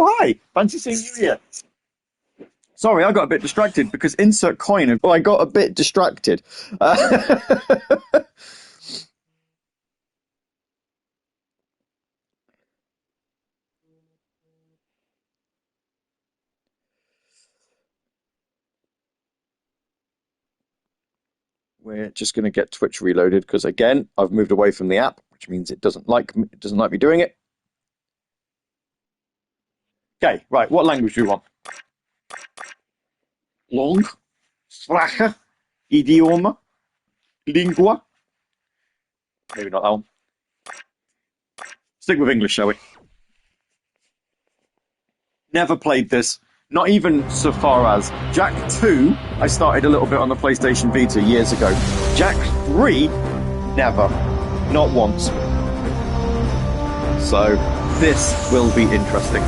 Oh, hi. Fancy seeing you here. Sorry, I got a bit distracted because insert coin. Oh, I got a bit distracted. We're just going to get Twitch reloaded because, again, I've moved away from the app, which means it doesn't like me doing it. Okay, right. What language do you want? Long, Sprache, Idioma, Lingua. Maybe not that one. Stick with English, shall we? Never played this. Not even so far as Jak 2, I started a little bit on the PlayStation Vita years ago. Jak 3, never. Not once. So, this will be interesting.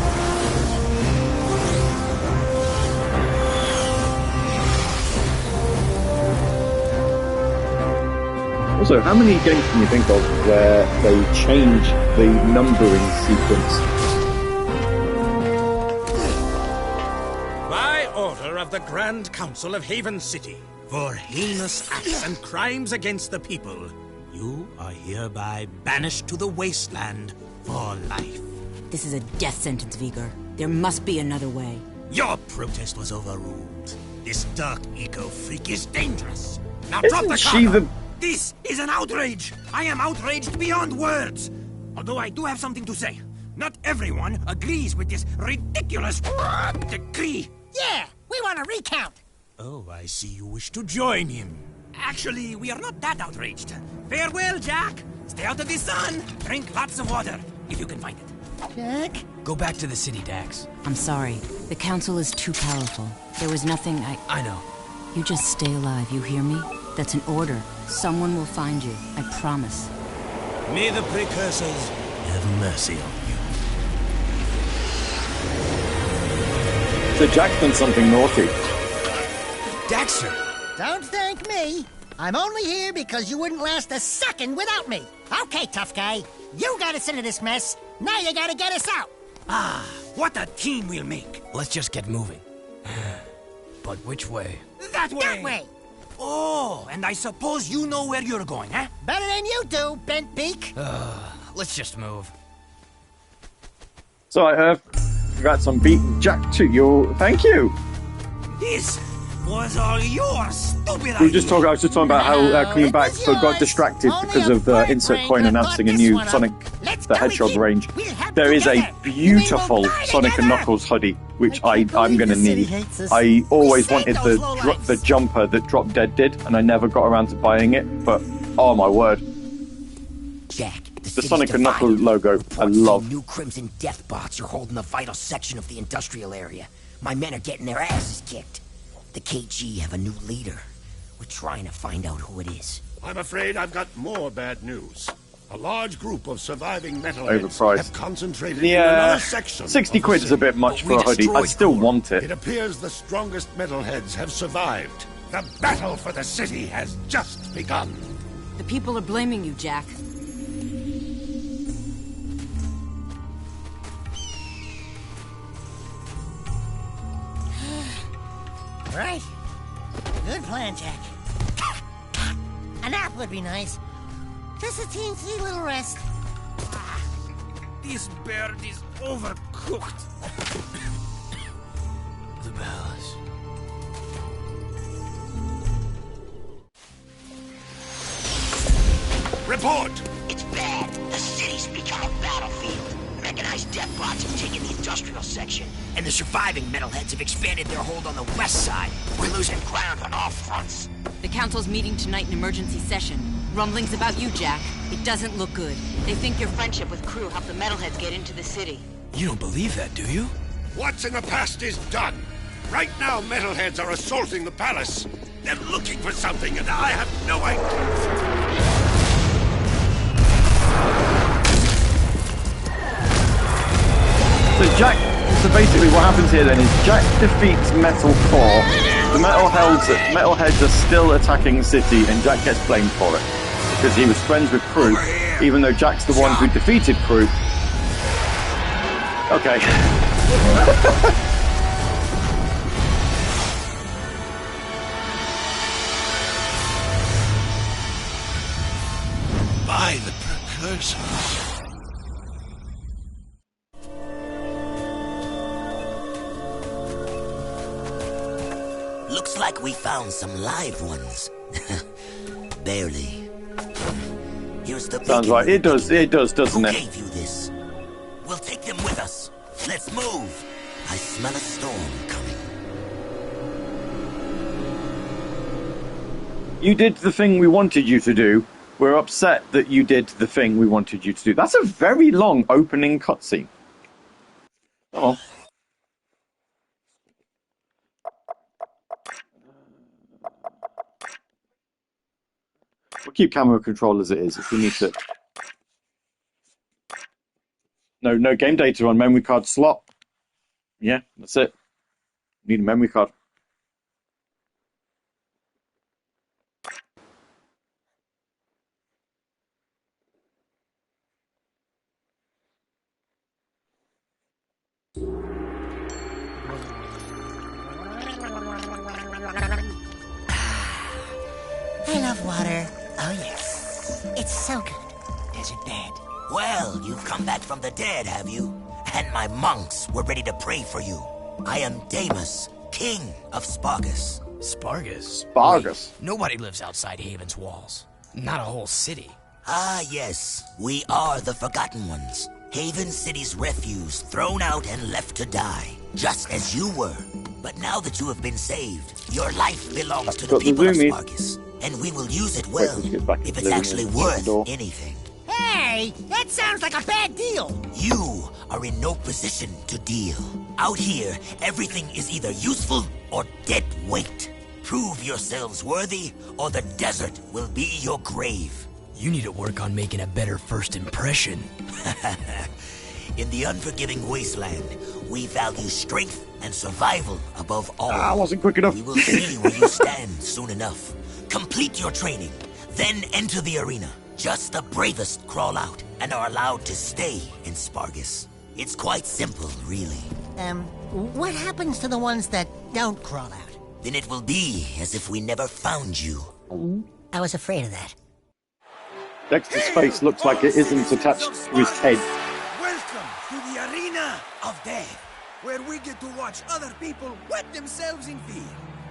Also, how many games can you think of where they change the numbering sequence? Of the Grand Council of Haven City, for heinous acts and crimes against the people, you are hereby banished to the wasteland for life. This is a death sentence, Vigor. There must be another way. Your protest was overruled. This dark eco-freak is dangerous. Now drop the cargo. This is an outrage. I am outraged beyond words. Although I do have something to say. Not everyone agrees with this ridiculous decree. Yeah! We want a recount! Oh, I see you wish to join him. Actually, we are not that outraged. Farewell, Jak. Stay out of the sun. Drink lots of water, if you can find it. Jak? Go back to the city, Dax. I'm sorry. The council is too powerful. There was nothing I know. You just stay alive, you hear me? That's an order. Someone will find you. I promise. May the precursors have mercy on you. So Jack's done something naughty. Daxter! Don't thank me. I'm only here because you wouldn't last a second without me. Okay, tough guy. You got us into this mess. Now you gotta get us out. Ah, what a team we'll make. Let's just get moving. But which way? That way! That way! Oh, and I suppose you know where you're going, huh? Better than you do, bent beak. Let's just move. So I heard. Congrats on beating Jak 2. Thank you. This was all yours, stupid. I was just talking about how coming back got distracted because of Insert Coin announcing a new Sonic the Hedgehog range. There is a beautiful Sonic and Knuckles hoodie, which I'm going to need. I always wanted the jumper that Drop Dead did, and I never got around to buying it, but oh my word. Jak, the Sonic and Knuckles logo, I love. New Crimson Death bots are holding a vital section of the industrial area. My men are getting their asses kicked. The KG have a new leader. We're trying to find out who it is. I'm afraid I've got more bad news. A large group of surviving metalheads have concentrated in another section. 60 quid is a bit much for a hoodie. I still want it. It appears the strongest metalheads have survived. The battle for the city has just begun. The people are blaming you, Jak. Right. Good plan, Jak. A nap would be nice. Just a teensy little rest. This bird is overcooked. The bells. Report! It's bad. The city's become a battlefield. Mechanized death bots have taken the industrial section, and the surviving metalheads have expanded their hold on the west side. We're losing ground on all fronts. The council's meeting tonight in emergency session. Rumblings about you, Jak. It doesn't look good. They think your friendship with Crew helped the metalheads get into the city. You don't believe that, do you? What's in the past is done. Right now, metalheads are assaulting the palace. They're looking for something, and I have no idea. So basically what happens here then is Jak defeats Metal Core. The metalheads are still attacking the city, and Jak gets blamed for it. Because he was friends with Crew, even though Jak's the one who defeated Crew. Okay. By the precursors. Looks like we found some live ones. Barely. Here's the Sounds right. It does, doesn't it? Who gave you this? We'll take them with us. Let's move. I smell a storm coming. You did the thing we wanted you to do. We're upset that you did the thing we wanted you to do. That's a very long opening cutscene. Oh. We'll keep camera control as it is if we need to. No game data on memory card slot. Yeah, that's it. Need a memory card. I love water. Oh, yes. It's so good. Is it bad? Well, you've come back from the dead, have you? And my monks were ready to pray for you. I am Damus, king of Spargus. Spargus? Spargus? Wait, nobody lives outside Haven's walls. Not a whole city. Ah, yes. We are the Forgotten Ones. Haven City's refuse, thrown out and left to die. Just as you were. But now that you have been saved, your life belongs to the people of Spargus. And we will use it well, if it's actually worth anything. Hey, that sounds like a bad deal. You are in no position to deal. Out here, everything is either useful or dead weight. Prove yourselves worthy, or the desert will be your grave. You need to work on making a better first impression. In the unforgiving wasteland, we value strength and survival above all. I wasn't quick enough. We will see where you stand soon enough. Complete your training, then enter the arena. Just the bravest crawl out and are allowed to stay in Spargus. It's quite simple, really. What happens to the ones that don't crawl out? Then it will be as if we never found you. I was afraid of that. Dexter's face looks like it isn't attached to his head. Welcome to the arena of death, where we get to watch other people wet themselves in fear.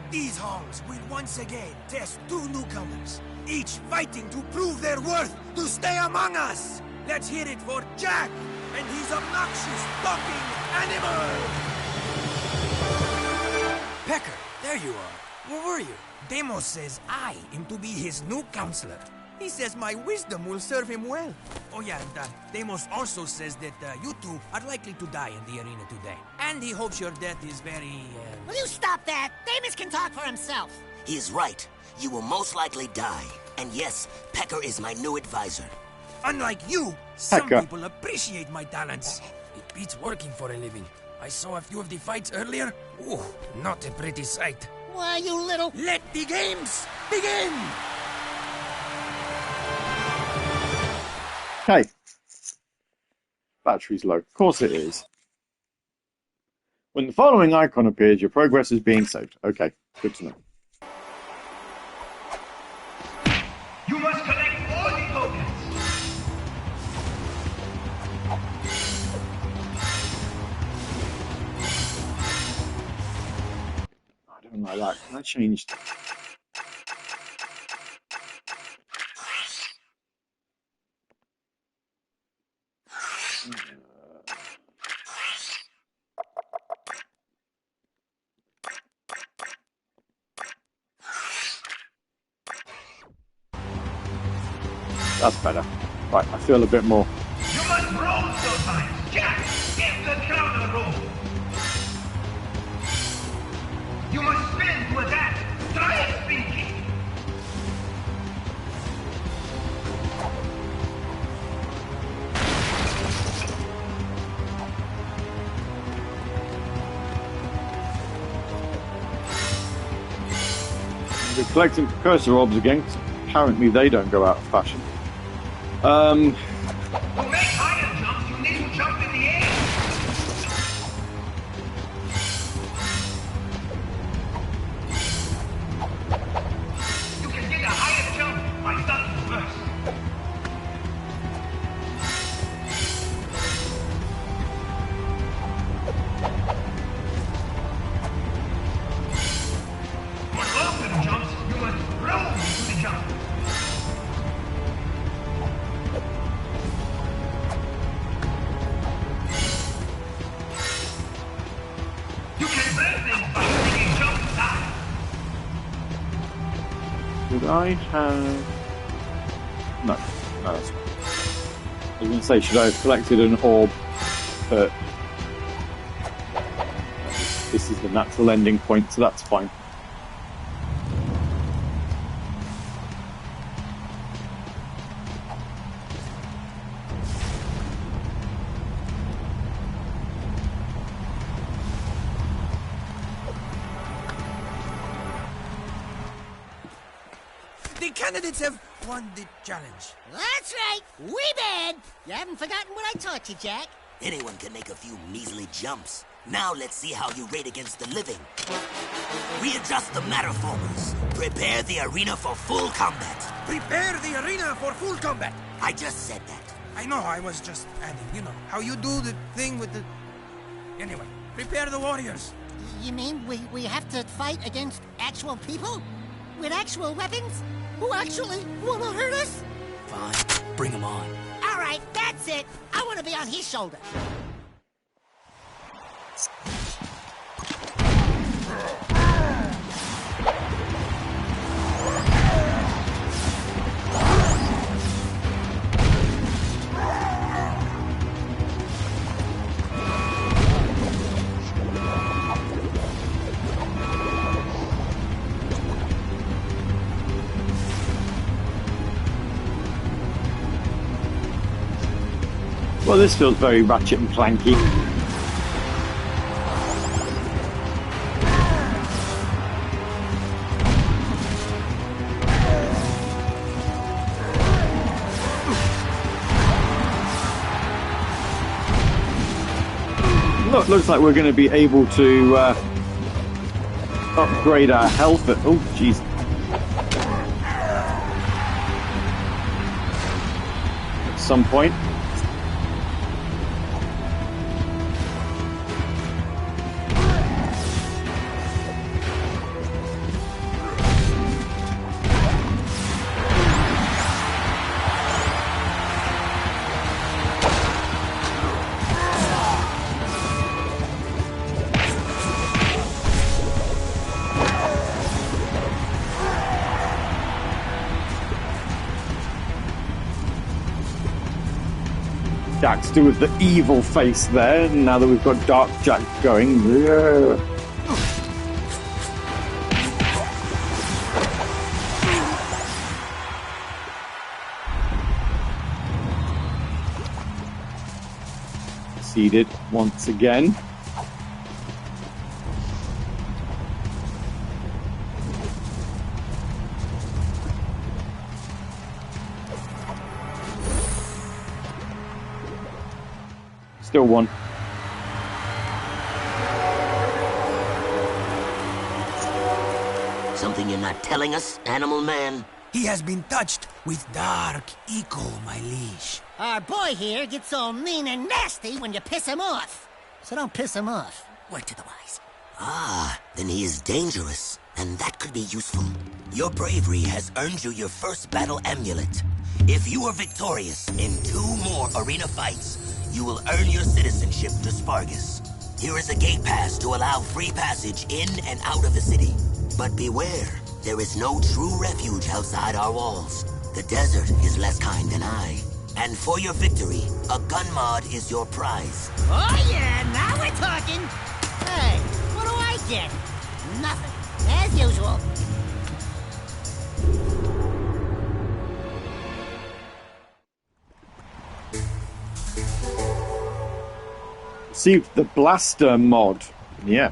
These halls will once again test two newcomers, each fighting to prove their worth to stay among us. Let's hear it for Jack and his obnoxious talking animal. Pecker, there you are. Where were you? Deimos says I am to be his new counselor. He says my wisdom will serve him well. Oh yeah, and Deimos also says that you two are likely to die in the arena today. And he hopes your death is very... Will you stop that? Deimos can talk for himself. He is right. You will most likely die. And yes, Pecker is my new advisor. Unlike you, some Pecker. people appreciate my talents. It beats working for a living. I saw a few of the fights earlier. Ooh, not a pretty sight. Why, you little... Let the games begin! Hey. Battery's low. Of course it is. When the following icon appears, your progress is being saved. Okay, good to know. You must collect all the tokens. I don't like that. That changed. That's better. Right, I feel a bit more. You must roll sometimes, Jack. Get the counter roll. You must spin to attack. Try a spin kick. We're collecting precursor orbs again. Apparently they don't go out of fashion. To make higher jumps, you need to jump in the air. Should I have... No, that's fine. I was going to say, should I have collected an orb? But this is the natural ending point, so that's fine. The candidates have won the challenge. That's right. We bad. You haven't forgotten what I taught you, Jack. Anyone can make a few measly jumps. Now let's see how you rate against the living. Readjust the matter formers. Prepare the arena for full combat. Prepare the arena for full combat. I just said that. I know, I was just adding. You know, how you do the thing with the... Anyway, prepare the warriors. You mean we have to fight against actual people? With actual weapons? Who actually want to hurt us? Fine, bring them on. All right, that's it. I want to be on his shoulder. Well, this feels very Ratchet and Clanky. Looks like we're going to be able to upgrade our health. Oh, jeez. At some point. Jack still with the evil face there, now that we've got Dark Jack going. Yeah. Succeeded once again. Still one. Something you're not telling us, Animal Man? He has been touched with dark eco, my liege. Our boy here gets all mean and nasty when you piss him off. So don't piss him off. Word to the wise. Ah, then he is dangerous, and that could be useful. Your bravery has earned you your first battle amulet. If you are victorious in 2 more arena fights, you will earn your citizenship to Spargus. Here is a gate pass to allow free passage in and out of the city. But beware, there is no true refuge outside our walls. The desert is less kind than I. And for your victory, a gun mod is your prize. Oh yeah, now we're talking. Hey, what do I get? Nothing, as usual. See the blaster mod. Yeah.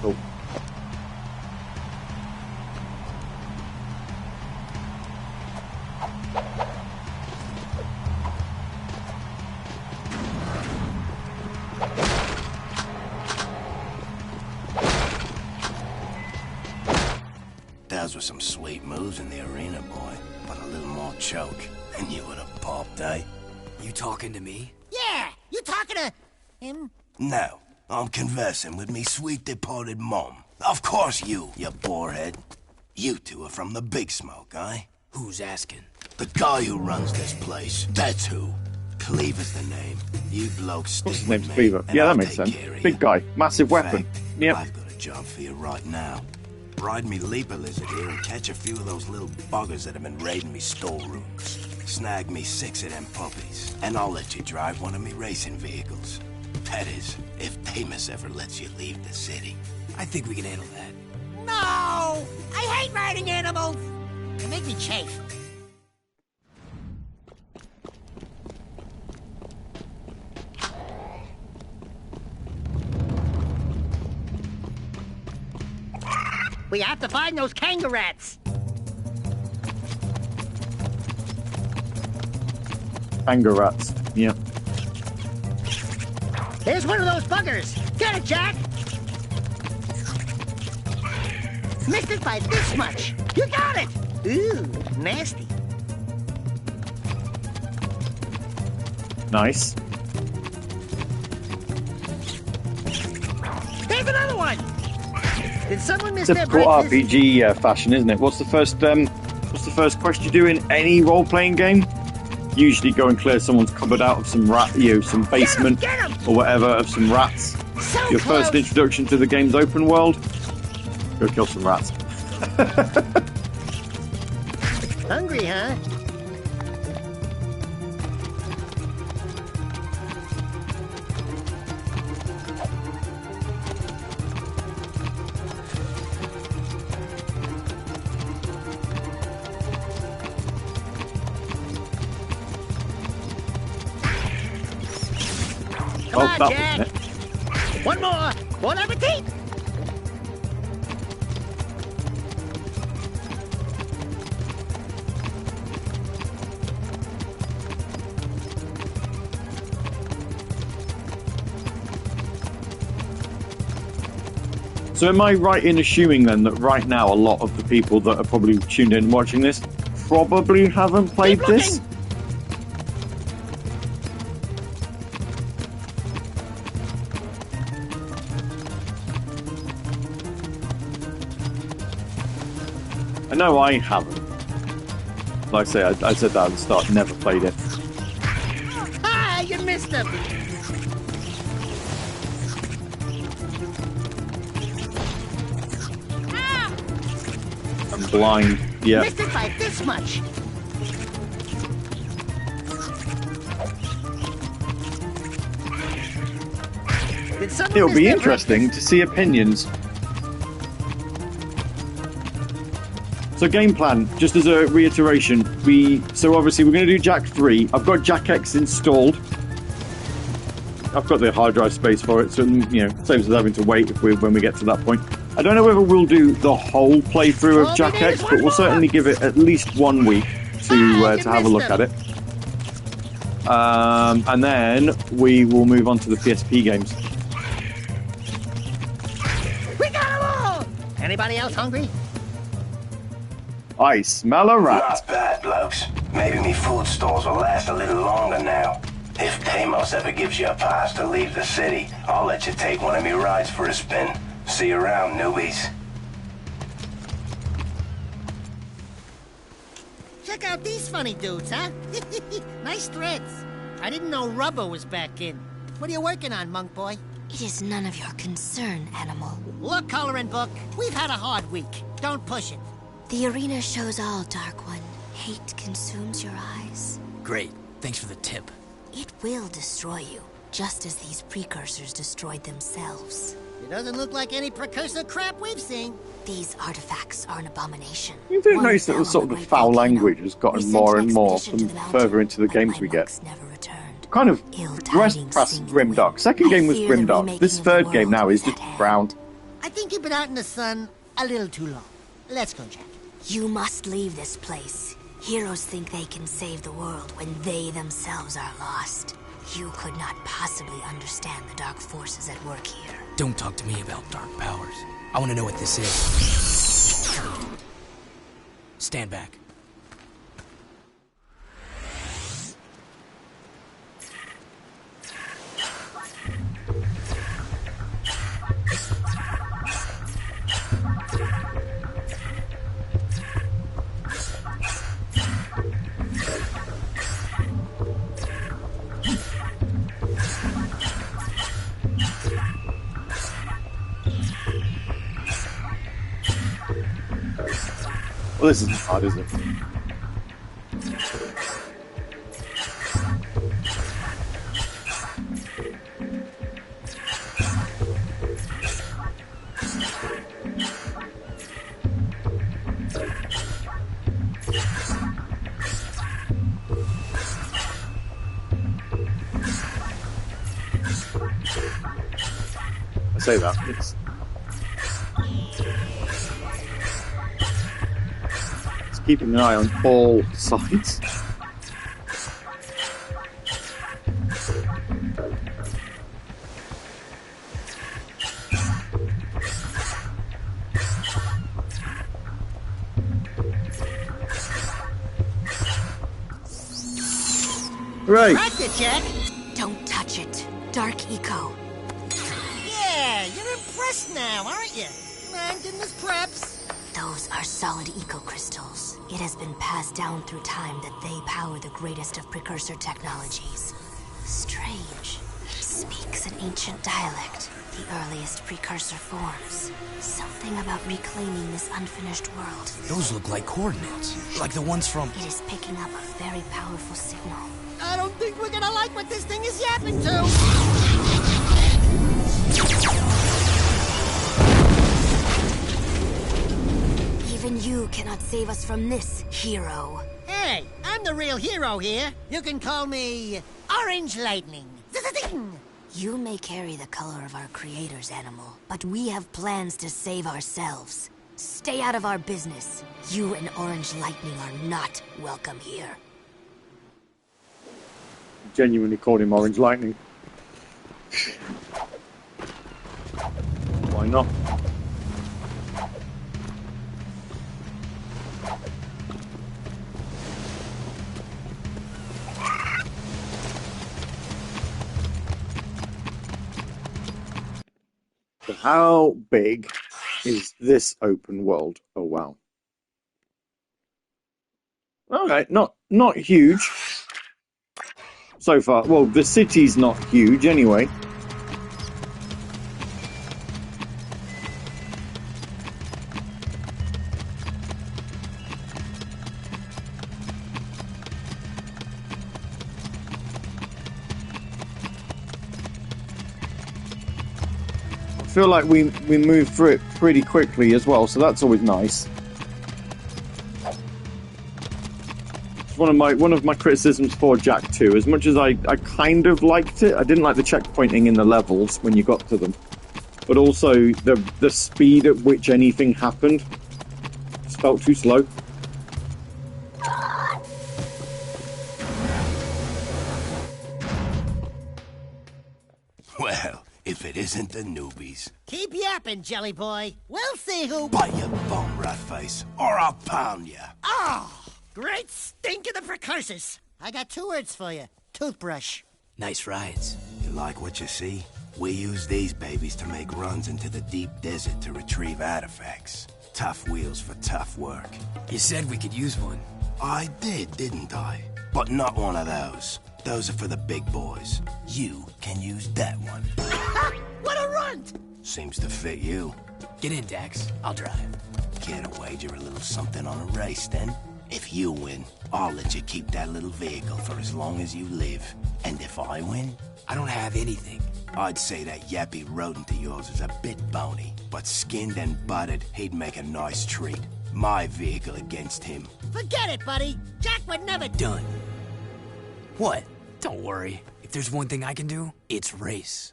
Oh. Those were some sweet moves in the arena, boy. But a little more choke, and you would have popped, eh? You talking to me? Yeah, you talking to him? No, I'm conversing with me sweet departed mom. Of course you borehead. You two are from the Big Smoke, eh? Who's asking? The guy who runs this place, that's who. Cleaver's the name. You blokes stick What's his with name's me, Cleaver? and Yeah, I'll that makes take sense. care of Big you. guy, massive In weapon. fact, Yep. I've got a job for you right now. ride me leaper lizard here and catch a few of those little buggers that have been raiding me storerooms. Snag me 6 of them puppies, and I'll let you drive one of me racing vehicles. That is, if Damus ever lets you leave the city. I think we can handle that. No! I hate riding animals! They make me chafe. We have to find those kangaroos. Kangaroos, yeah. There's one of those buggers. Get it, Jack! Missed it by this much. You got it! Ooh, nasty. Nice. There's another one! Did someone miss their Typical breakfast? RPG fashion, isn't it? What's the first quest you do in any role-playing game? Usually go and clear someone's cupboard out of some some basement Get 'em! or whatever of some rats. So Your close. first introduction to the game's open world. Go kill some rats. Hungry, huh? Come on, that Jack. wasn't it. One more. Bon appetit. So am I right in assuming then that right now a lot of the people that are probably tuned in watching this probably haven't played Keep this? looking. I know I haven't. Like I say, I said that at the start, never played it. Ah, you missed him. I'm blind. Yeah. Missed it by this much. Did someone It'll miss be their interesting to see opinions. So game plan, just as a reiteration, so obviously we're going to do Jack 3. I've got Jack X installed. I've got the hard drive space for it, so saves us having to wait when we get to that point. I don't know whether we'll do the whole playthrough of Jack X, but we'll certainly give it at least 1 week to have a look at it. And then we will move on to the PSP games. We got them all! Anybody else hungry? I smell a rat. Not bad, blokes. Maybe me food stores will last a little longer now. If Deimos ever gives you a pass to leave the city, I'll let you take one of me rides for a spin. See you around, newbies. Check out these funny dudes, huh? Nice threads. I didn't know rubber was back in. What are you working on, monk boy? It is none of your concern, animal. Look, coloring book, we've had a hard week. Don't push it. The arena shows all, Dark One. Hate consumes your eyes. Great. Thanks for the tip. It will destroy you, just as these precursors destroyed themselves. It doesn't look like any precursor crap we've seen. These artifacts are an abomination. You do notice that the sort of the foul language has gotten more and more the further into the games we get. Kind of past grimdark. Second game was grimdark. This third game now is just brown. I think you've been out in the sun a little too long. Let's go, Jack. You must leave this place. Heroes think they can save the world when they themselves are lost. You could not possibly understand the dark forces at work here. Don't talk to me about dark powers. I want to know what this is. Stand back. Well, this isn't hard, is it? I say that. It's keeping an eye on all sides. Right. Cracked it, Jack. Don't touch it. Dark Eco. Yeah, you're impressed now, aren't you? I'm getting this preps. Those are solid eco crystals. It has been passed down through time that they power the greatest of precursor technologies. Strange. It speaks an ancient dialect, the earliest precursor forms. Something about reclaiming this unfinished world. Those look like coordinates, like the ones from... It is picking up a very powerful signal. I don't think we're gonna like what this thing is yapping to. Even you cannot save us from this, hero. Hey, I'm the real hero here. You can call me Orange Lightning. Zing. You may carry the color of our creator's animal, but we have plans to save ourselves. Stay out of our business. You and Orange Lightning are not welcome here. Genuinely called him Orange Lightning. Why not? So how big is this open world? Oh wow. Alright, not huge. So far. Well, the city's not huge anyway. I feel like we move through it pretty quickly as well, so that's always nice. One of my criticisms for Jak 2, as much as I kind of liked it, I didn't like the checkpointing in the levels when you got to them, but also the speed at which anything happened just felt too slow. Well, if it isn't the newbies. Keep yapping, Jelly Boy. We'll see who... Bite your bum, rat face, or I'll pound ya. Oh, great stink of the precursors. I got 2 words for you. Toothbrush. Nice rides. You like what you see? We use these babies to make runs into the deep desert to retrieve artifacts. Tough wheels for tough work. You said we could use one. I did, didn't I? But not one of those. Those are for the big boys. You can use that one. What a runt! Seems to fit you. Get in, Dax. I'll drive. Care to wager a little something on a race, then? If you win, I'll let you keep that little vehicle for as long as you live. And if I win? I don't have anything. I'd say that yappy rodent of yours is a bit bony, but skinned and buttered, he'd make a nice treat. My vehicle against him. Forget it, buddy. Jak would never... Done. What? Don't worry. If there's one thing I can do, it's race.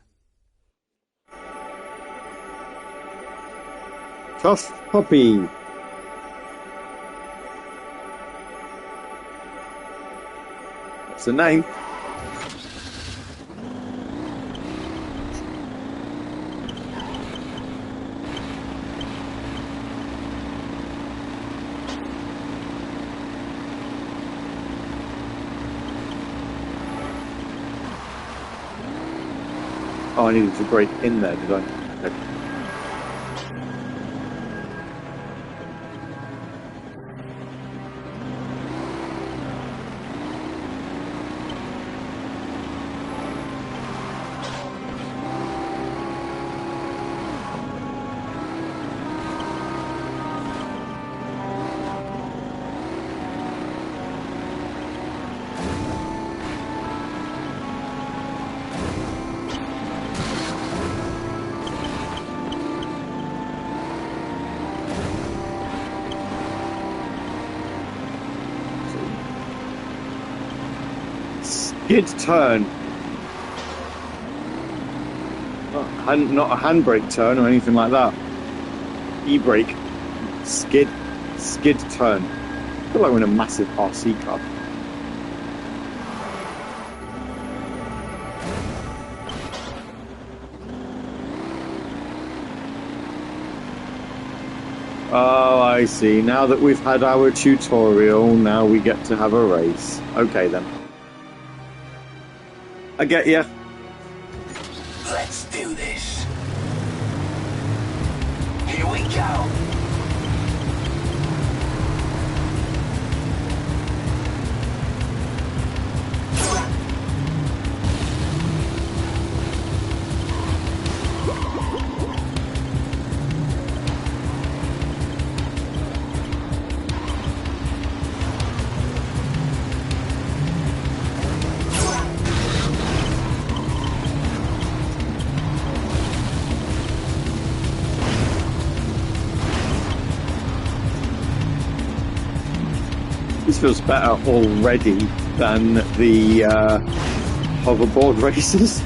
Tough puppy. What's the name? Oh, I needed to break in there, did I? Okay. skid turn. Not a handbrake turn or anything like that. E-brake. Skid turn. I feel like we're in a massive RC car. Oh, I see. Now that we've had our tutorial, now we get to have a race. Okay, then. I get ya. Let's do this. Here we go. This feels better already than the hoverboard races.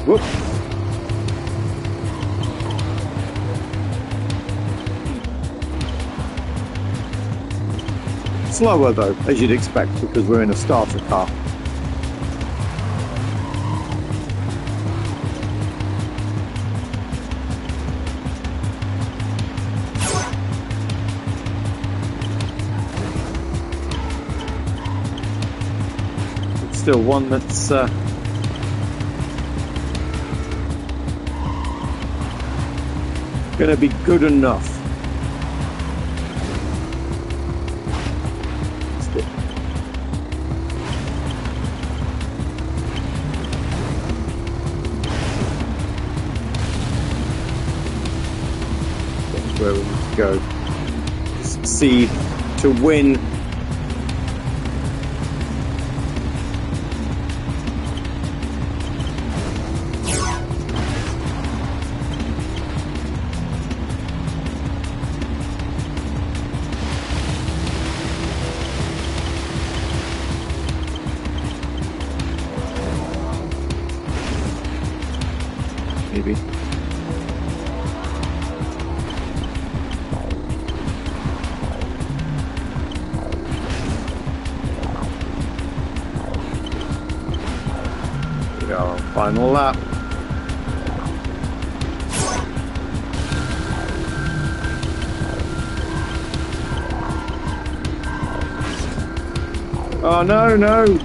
Whoop. Slower though, as you'd expect, because we're in a starter car. It's still one that's gonna be good enough. That's where we need to go. Succeed to win. Maybe. Here we go, final lap. Oh no, no!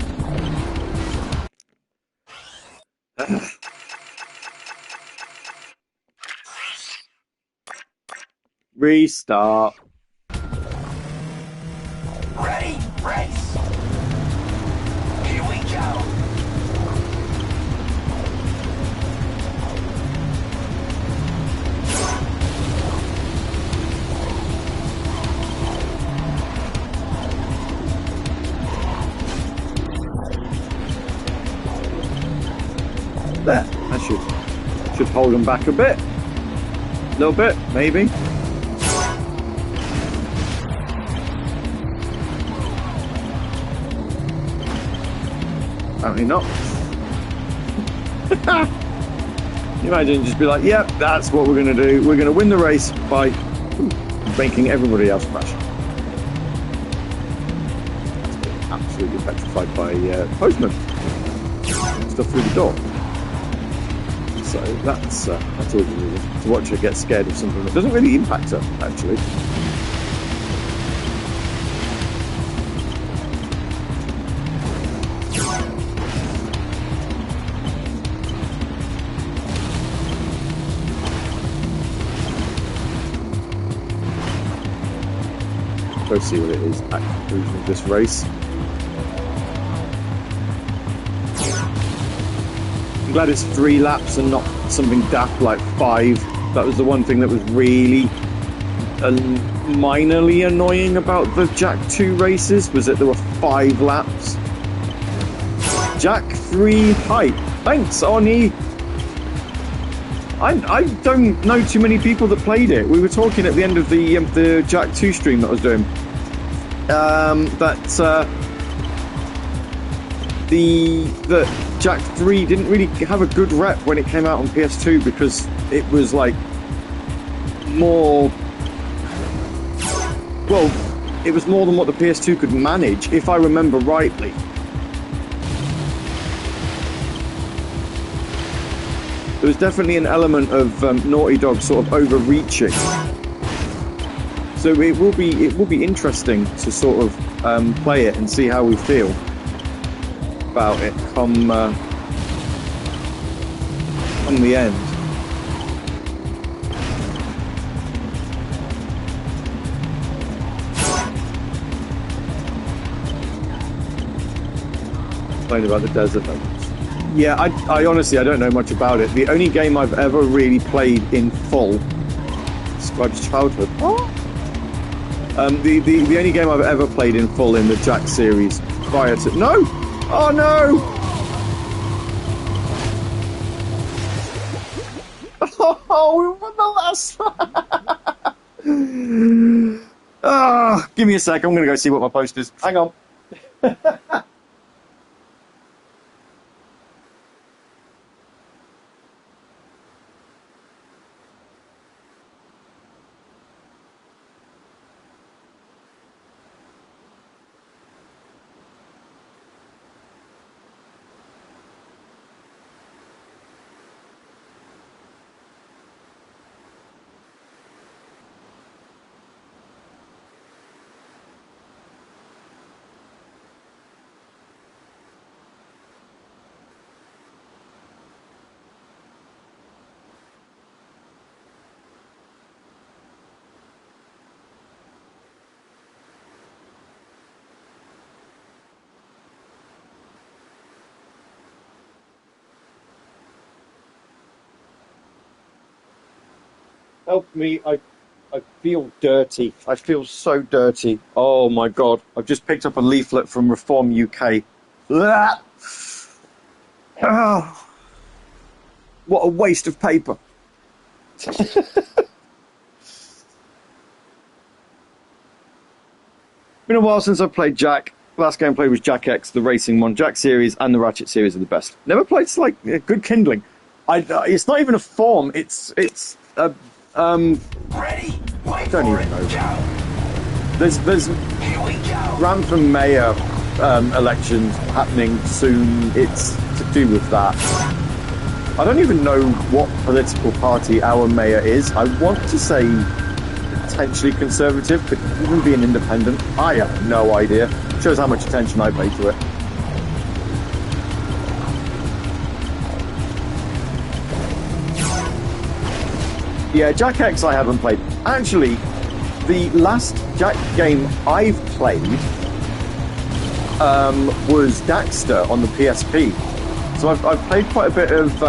Restart. Ready? Race. Here we go. There. That should hold them back a bit. A little bit, maybe. Apparently not. You imagine just be like, yep, that's what we're going to do. We're going to win the race by making everybody else crash. Absolutely petrified by postmen. Stuff through the door. So that's all you need to watch her get scared of something that doesn't really impact her, actually. Go see what it is at the conclusion of this race. I'm glad it's 3 laps and not something daft like 5. That was the one thing that was really minorly annoying about the Jak 2 races, was that there were 5 laps. Jak 3 hype. Thanks, Oni. I don't know too many people that played it. We were talking at the end of the Jak 2 stream that I was doing. That Jak 3 didn't really have a good rep when it came out on PS2 because it was like more... Well, it was more than what the PS2 could manage, if I remember rightly. There was definitely an element of Naughty Dog sort of overreaching. So it will be interesting to sort of play it and see how we feel about it come the end. Complain about the desert. Yeah, I honestly, I don't know much about it. The only game I've ever really played in full describes childhood. Oh. The only game I've ever played in full in the Jak series prior to... No! Oh no! Oh, we won the last... Oh, give me a sec, I'm going to go see what my post is. Hang on. Help me, I feel dirty. I feel so dirty. Oh my god. I've just picked up a leaflet from Reform UK. Oh, what a waste of paper. Been a while since I've played Jak. Last game I played was Jak X, the racing one. Jak series and the Ratchet series are the best. Never played like good kindling. It's not even a form. It's a Ready? I don't even know. There's Grantham Mayor elections happening soon. It's to do with that. I don't even know what political party our mayor is. I want to say potentially Conservative, could even be an independent. I have no idea. Shows how much attention I pay to it. Yeah, Jak X I haven't played. Actually, the last Jak game I've played was Daxter on the PSP. So I've played quite a bit of...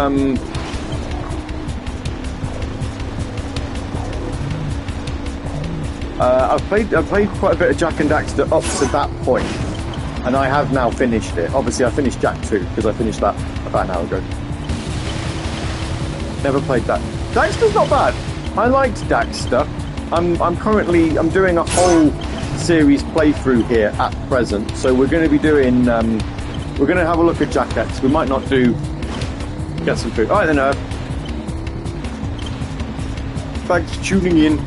I've played quite a bit of Jak and Daxter up to that point, and I have now finished it. Obviously, I finished Jak 2 because I finished that about an hour ago. Never played that. Daxter's not bad. I liked Daxter. I'm doing a whole series playthrough here at present. So we're going to be doing. We're going to have a look at Jak X. We might not do. Get some food. All right then. Thanks for tuning in.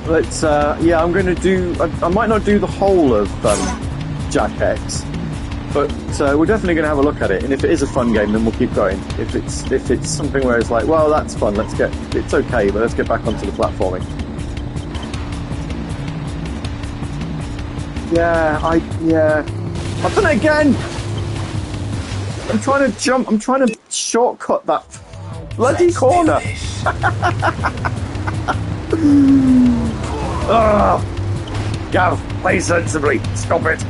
Let's. Yeah, I'm going to do. I might not do the whole of Jak X. But we're definitely going to have a look at it, and if it is a fun game, then we'll keep going. If it's something where it's like, well, that's fun, it's okay, but let's get back onto the platforming. Yeah, I've done it again! I'm trying to jump, I'm trying to shortcut that bloody corner! Ugh! Gav, play sensibly, stop it!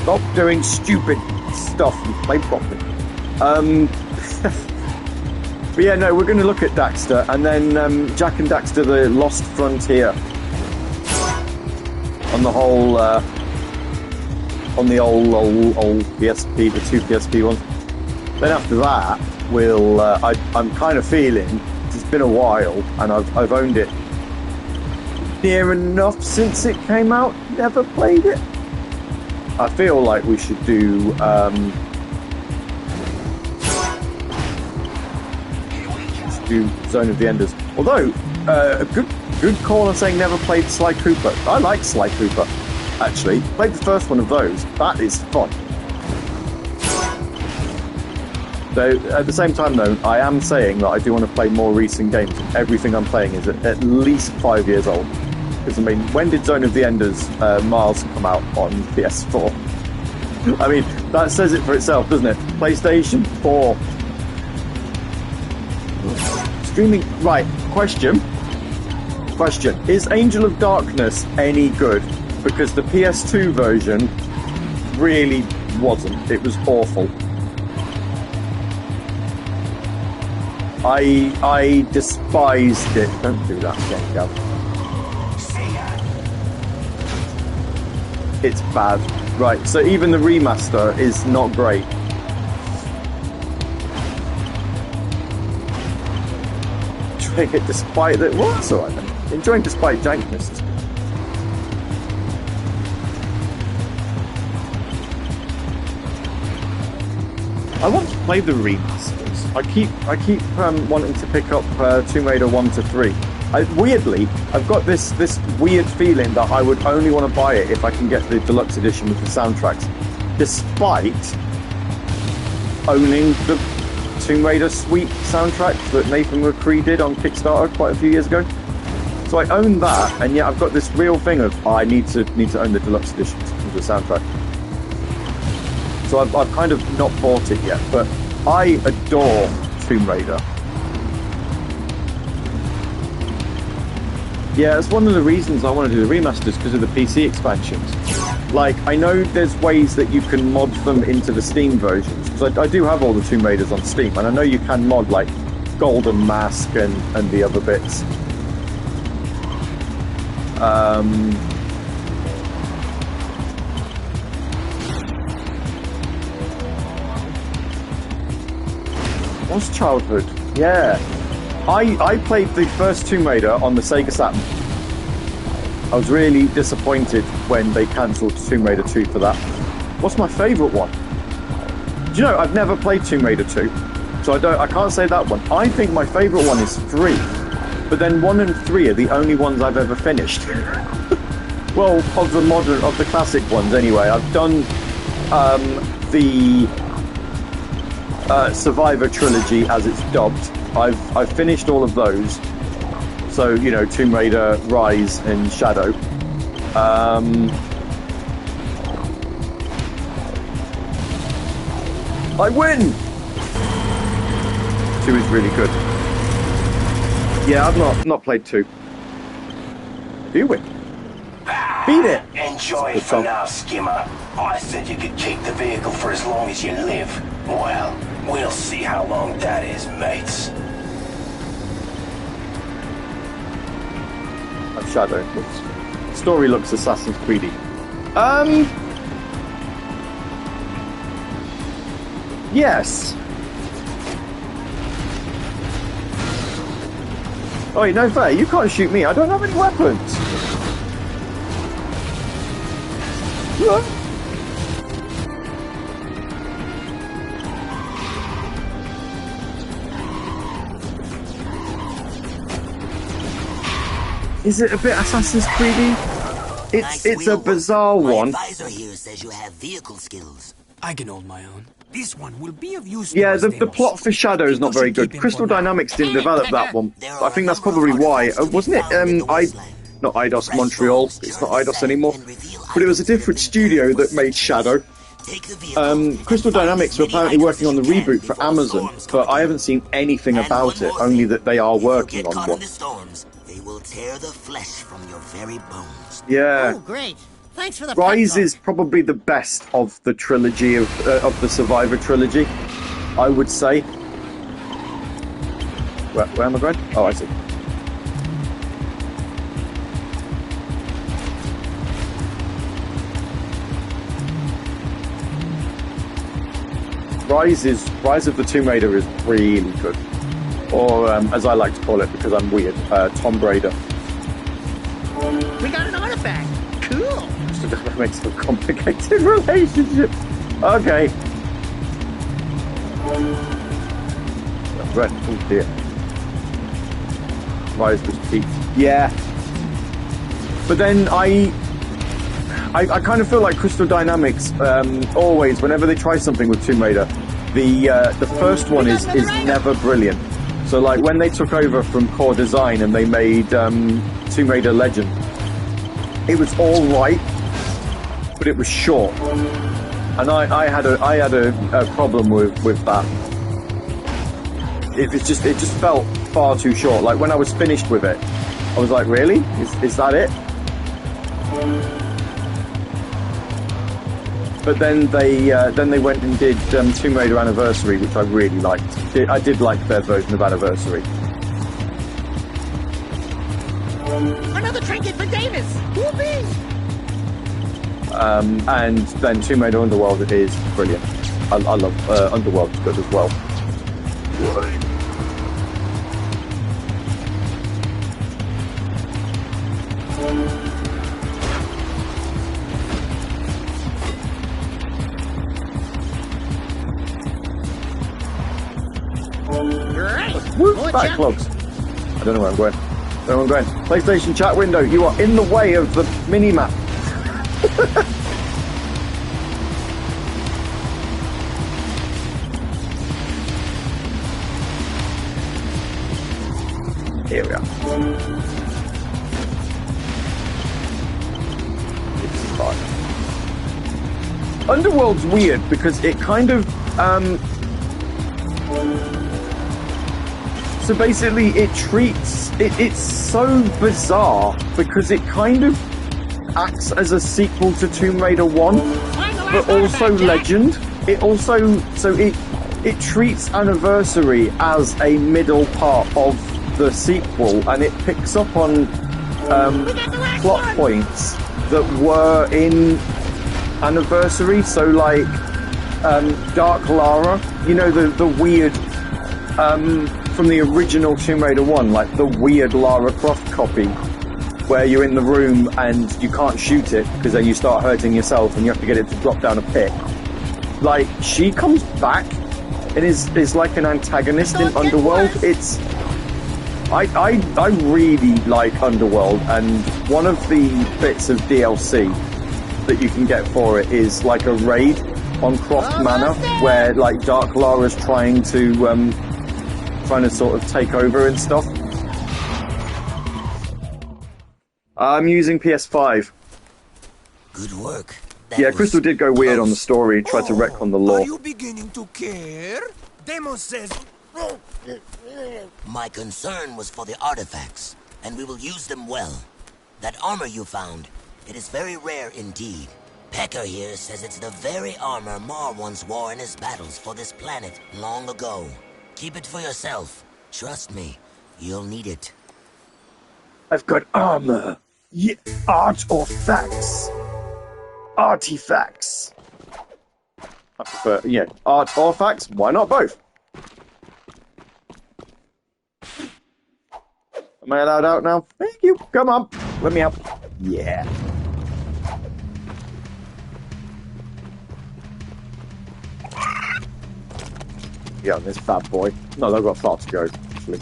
Stop doing stupid stuff and play properly. But yeah, no, we're going to look at Daxter, and then Jack and Daxter, the Lost Frontier. On the whole, on the old PSP, the 2 PSP ones. Then after that, we'll, I'm kind of feeling, it's been a while, and I've owned it near enough since it came out, never played it. I feel like we should do, Zone of the Enders. Although, a good call on saying never played Sly Cooper. I like Sly Cooper, actually. Played the first one of those. That is fun. Though, at the same time, though, I am saying that I do want to play more recent games. Everything I'm playing is at least 5 years old. Because, I mean, when did Zone of the Enders Mars come out on PS4? I mean, that says it for itself, doesn't it? PlayStation 4. Streaming... Right, question. Is Angel of Darkness any good? Because the PS2 version really wasn't. It was awful. I despised it. Don't do that again, Gav. It's bad. Right, so even the remaster is not great. Enjoying it despite that. Well, that's alright then. Enjoying despite jankness is good. I want to play the remasters. I keep wanting to pick up Tomb Raider 1 to 3. Weirdly, I've got this weird feeling that I would only want to buy it if I can get the deluxe edition with the soundtracks, despite owning the Tomb Raider Suite soundtrack that Nathan McCree did on Kickstarter quite a few years ago. So I own that, and yet I've got this real thing of I need to own the deluxe edition of the soundtrack. So I've kind of not bought it yet, but I adore Tomb Raider. Yeah, it's one of the reasons I want to do the remasters, because of the PC expansions. Like, I know there's ways that you can mod them into the Steam versions, because I do have all the Tomb Raiders on Steam, and I know you can mod, like, Golden Mask and the other bits. What's childhood? Yeah. I played the first Tomb Raider on the Sega Saturn. I was really disappointed when they cancelled Tomb Raider 2 for that. What's my favourite one? Do you know, I've never played Tomb Raider 2, so I can't say that one. I think my favourite one is 3, but then 1 and 3 are the only ones I've ever finished. Well, of the classic ones anyway. I've done the Survivor trilogy, as it's dubbed. I've finished all of those. So, you know, Tomb Raider, Rise, and Shadow. I win! 2 is really good. Yeah, I've not played 2. Do you win? Beat it! Enjoy it for now, Skimmer. I said you could keep the vehicle for as long as you live. Well, we'll see how long that is, mates. Shadow. Story looks Assassin's Creedy. Yes. Oh, no fair. You can't shoot me. I don't have any weapons. What? Is it a bit Assassin's Creedy? It's a bizarre one. My advisor here says you have vehicle skills. I can hold my own. This one will be of use. Yeah, the plot for Shadow is not very good. Crystal Dynamics didn't develop that one. I think that's probably why. Wasn't it? Not Eidos Montreal. It's not Eidos anymore. But it was a different studio that made Shadow. Crystal Dynamics were apparently working on the reboot for Amazon, but I haven't seen anything about it. Only that they are working on one. They will tear the flesh from your very bones. Yeah. Oh, great. Thanks for the Rise pep is probably the best of the trilogy of the Survivor trilogy, I would say. Where am I going? Oh, I see. Rise of the Tomb Raider is really good, or as I like to call it because I'm weird, Tomb Raider. We got an artifact. Cool. That makes for a complicated relationship. Okay. Right. Oh dear. Rise was peak. Yeah. But then I kind of feel like Crystal Dynamics always, whenever they try something with Tomb Raider, the first one is never brilliant. So like when they took over from Core Design and they made Tomb Raider Legend, it was all right, but it was short, and I had a problem with that. It just felt far too short. Like when I was finished with it, I was like, really? Is that it? But then they went and did Tomb Raider Anniversary, which I really liked. I did like their version of Anniversary. Another trinket for Davis. Whoopee! And then Tomb Raider Underworld is brilliant. I love Underworld's good as well. Back clubs. I don't know where I'm going. PlayStation chat window, you are in the way of the mini-map. Here we are. It's fine. Underworld's weird because it kind of so basically it treats it's so bizarre because it kind of acts as a sequel to Tomb Raider 1 but also Legend. It treats Anniversary as a middle part of the sequel, and it picks up on plot points that were in Anniversary. So like Dark Lara, you know, the weird from the original Tomb Raider 1, like the weird Lara Croft copy where you're in the room and you can't shoot it because then you start hurting yourself and you have to get it to drop down a pit. Like, she comes back and is like an antagonist in Underworld. It's I really like Underworld, and one of the bits of DLC that you can get for it is like a raid on Croft Manor where like Dark Lara's trying to sort of take over and stuff. I'm using PS5. Good work. Yeah, Crystal did go weird on the story and tried to wreck on the lore. Are you beginning to care? Demos says... My concern was for the artifacts, and we will use them well. That armor you found, it is very rare indeed. Pecker here says it's the very armor Mar once wore in his battles for this planet long ago. Keep it for yourself. Trust me, you'll need it. I've got armor. Yeah, art or facts? Artifacts. I prefer, yeah, art or facts? Why not both? Am I allowed out now? Thank you. Come on. Let me help. Yeah. Yeah, this fat boy. No, they've got far to go, actually.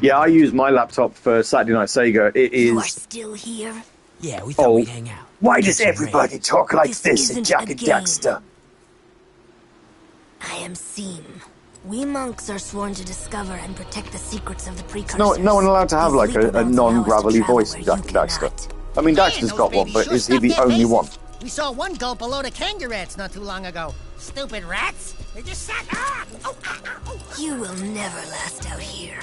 Yeah, I use my laptop for Saturday Night Sega. It is... You are still here? Yeah, we thought we'd hang out. Why does everybody talk like this in Jack and Daxter? I am Seam. We monks are sworn to discover and protect the secrets of the precursors. No one allowed to have like a non-gravelly voice in Jack and Daxter. I mean, Daxter's got one, but is he the only one? We saw one gulp a load of kangaroo rats not too long ago. Stupid rats! They just sat... You will never last out here.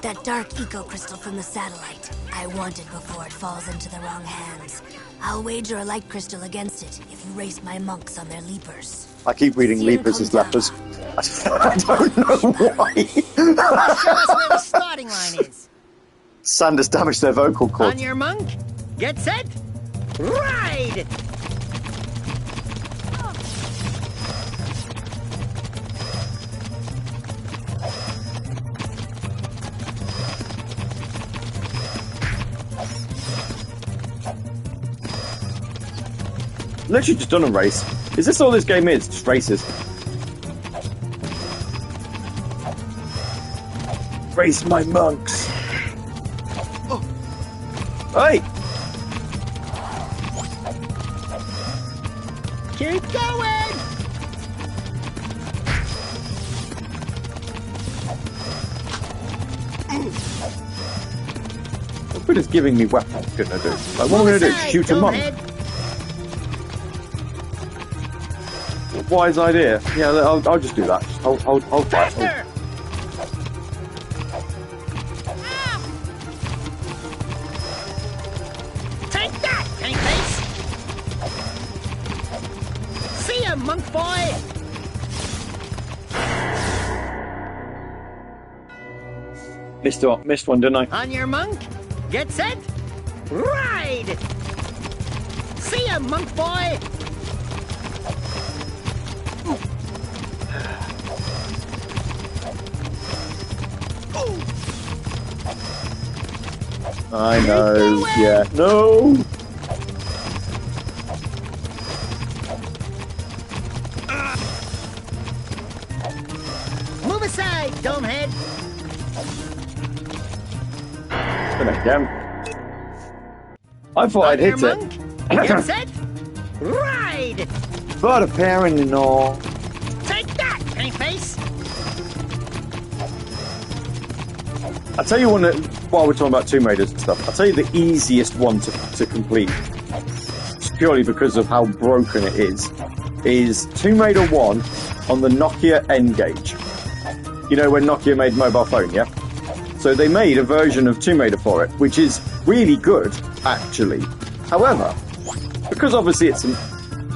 That dark eco crystal from the satellite. I want it before it falls into the wrong hands. I'll wager a light crystal against it if you race my monks on their leapers. I keep reading leapers as lepers. I don't know why. Show us where the starting line is. Sanders damaged their vocal cords. On your monk, get set, ride! Literally just done a race. Is this all this game is? Just races. Race my monks. Oh. Hey! Keep going! What good is giving me weapons gonna do? Like, what am I gonna do? Shoot a monk? Wise idea. Yeah, I'll just do that. I'll fight. Take that, tank face! See ya, monk boy! Missed one, didn't I? On your monk, get set, ride! See ya, monk boy! I know, yeah. No! Move aside, domehead! Again. I thought I'd hit it. Get set, ride! But apparently no. Take that, tank face! I'll tell you one that, while we're talking about Tomb Raiders and stuff, I'll tell you the easiest one to complete, just purely because of how broken it is Tomb Raider 1 on the Nokia N-Gage. You know when Nokia made mobile phone, yeah? So they made a version of Tomb Raider for it, which is really good, actually. However, because obviously it's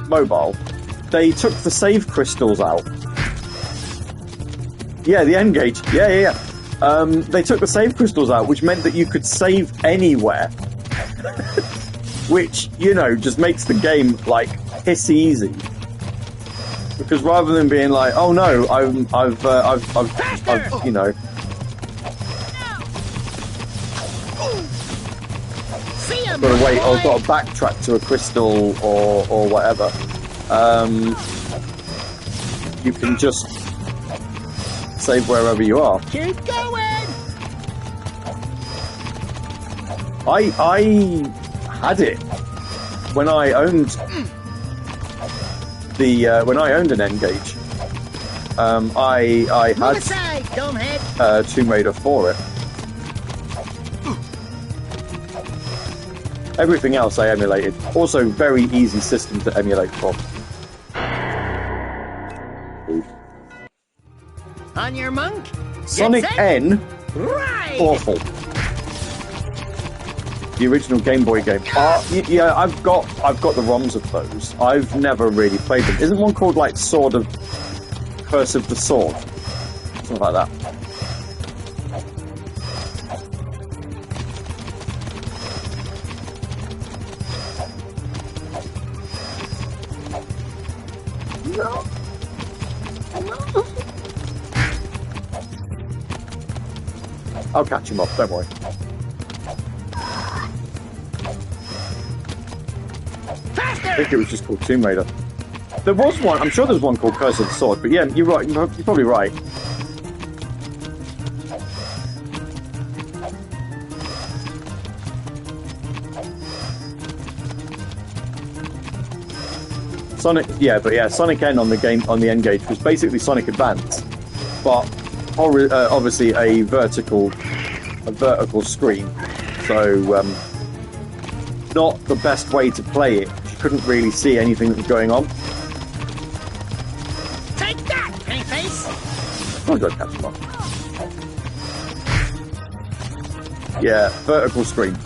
mobile, they took the save crystals out. Yeah, the N-Gage. Yeah. They took the save crystals out, which meant that you could save anywhere. Which, you know, just makes the game, like, piss easy. Because rather than being like, oh no, I've you know... I've got to wait, or I've got to backtrack to a crystal or whatever. You can just save wherever you are. Keep going! I had it when I owned an N-Gage. I had Tomb Raider for it. Everything else I emulated. Also, very easy system to emulate from. On your monk. Sonic N. Right. Awful. The original Game Boy game. Yeah, I've got the ROMs of those. I've never really played them. Isn't one called like Curse of the Sword? Something like that. No. I'll catch him up, don't worry. I think it was just called Tomb Raider. There was one, I'm sure there's one called Curse of the Sword, but yeah, you're right, you're probably right. Sonic N on the N-Gage was basically Sonic Advance, but obviously a vertical screen, so not the best way to play it. You couldn't really see anything that was going on. Take that, Paintface! I'll go catch him up. Yeah, vertical screen.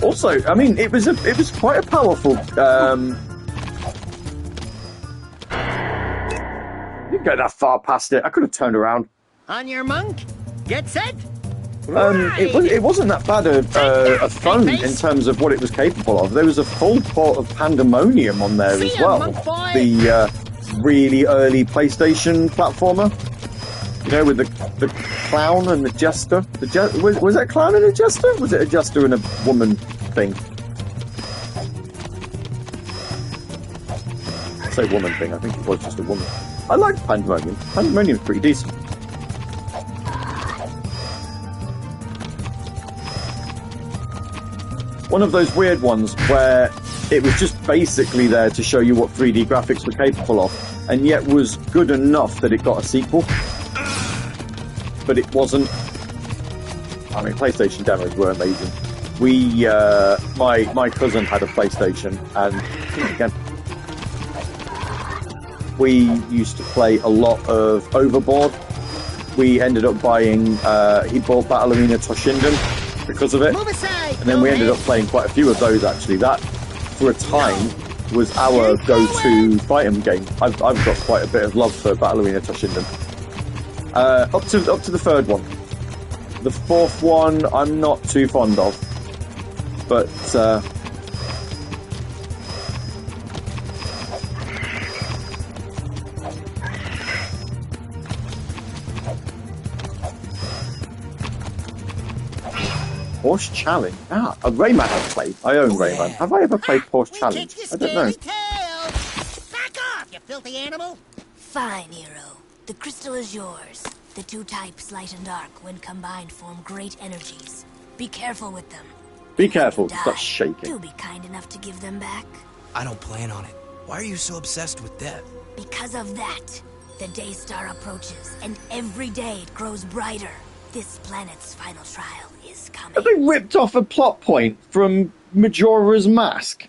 Also, I mean, it was quite a powerful. Didn't get that far past it. I could have turned around. On your monk, get set. It wasn't that bad a phone in terms of what it was capable of. There was a full port of Pandemonium on there as well. The really early PlayStation platformer. You know, with the clown and the jester. Was it a clown and a jester? Was it a jester and a woman thing? I say woman thing. I think it was just a woman. I liked Pandemonium. Pandemonium's pretty decent. One of those weird ones where it was just basically there to show you what 3D graphics were capable of, and yet was good enough that it got a sequel. But it wasn't. I mean, PlayStation demos were amazing. My cousin had a PlayStation, and again, we used to play a lot of Overboard. We ended up buying. He bought Battle Arena Toshinden because of it, and then we ended up playing quite a few of those. Actually, that for a time was our go-to fighting game. I've got quite a bit of love for Battle Arena Toshinden. Up to the third one. The fourth one I'm not too fond of, but Porsche Challenge. A Rayman I've played. I own Rayman. Have I ever played Porsche Challenge? I don't know. Back off, you filthy animal! Fine, hero. The crystal is yours. The two types, light and dark, when combined, form great energies. Be careful with them. Be careful, stop shaking. Do be kind enough to give them back. I don't plan on it. Why are you so obsessed with death? Because of that. The Daystar approaches, and every day it grows brighter. This planet's final trial is coming. Have they ripped off a plot point from Majora's Mask?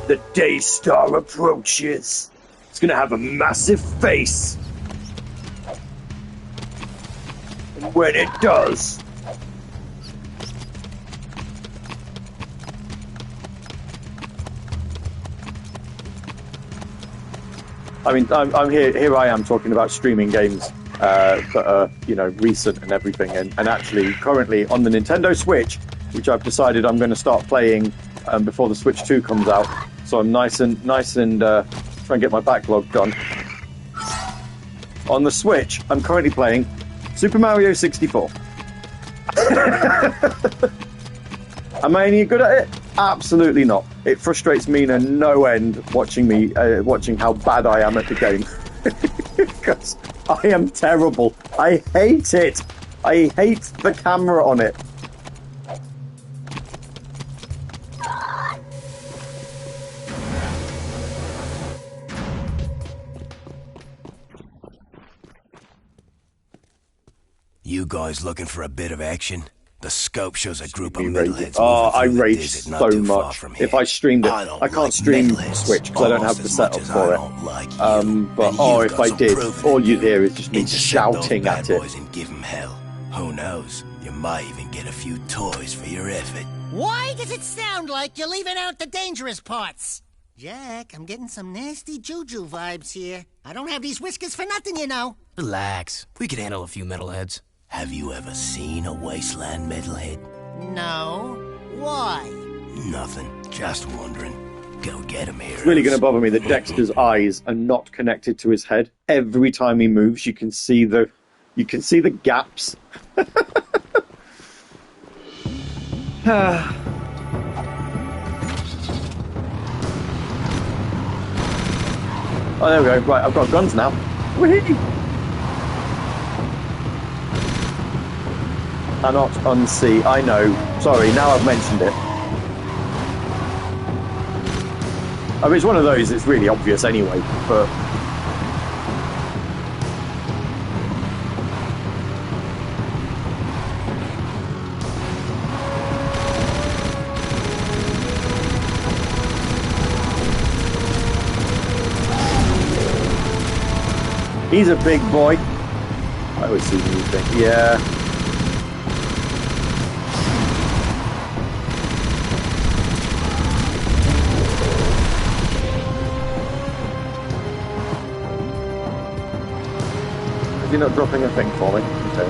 The Daystar approaches. It's gonna have a massive face. And when it does... I mean, I'm here I am talking about streaming games that are, you know, recent and everything, and actually currently on the Nintendo Switch, which I've decided I'm going to start playing before the Switch 2 comes out. So I'm nice and try and get my backlog done. On the Switch, I'm currently playing Super Mario 64. Am I any good at it? Absolutely not. It frustrates me to no end watching how bad I am at the game. Because I am terrible. I hate it. I hate the camera on it. You guys looking for a bit of action? The scope shows a group of metalheads. Oh, I rage so much. If I streamed it, I can't stream Switch because I don't have the setup for it. But oh, if I did, all you'd hear is just me shouting at it. And give them hell. Who knows? You might even get a few toys for your effort. Why does it sound like you're leaving out the dangerous parts? Jack, I'm getting some nasty juju vibes here. I don't have these whiskers for nothing, you know. Relax. We could handle a few metalheads. Have you ever seen a wasteland metalhead? No. Why? Nothing. Just wondering. Go get him here. It's really going to bother me that Dexter's eyes are not connected to his head. Every time he moves, you can see the gaps. Oh, there we go. Right, I've got guns now. Whee! Cannot unsee. I know. Sorry, now I've mentioned it. I mean, it's one of those, it's really obvious anyway, but... He's a big boy. Oh, it's a new thing. Yeah. You're not dropping a thing for me? Okay.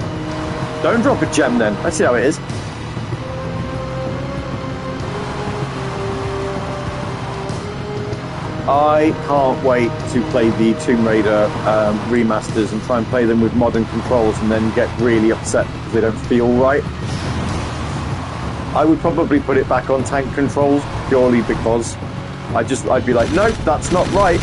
Don't drop a gem then. I see how it is. I can't wait to play the Tomb Raider remasters and try and play them with modern controls and then get really upset because they don't feel right. I would probably put it back on tank controls purely because I'd be like, nope, that's not right.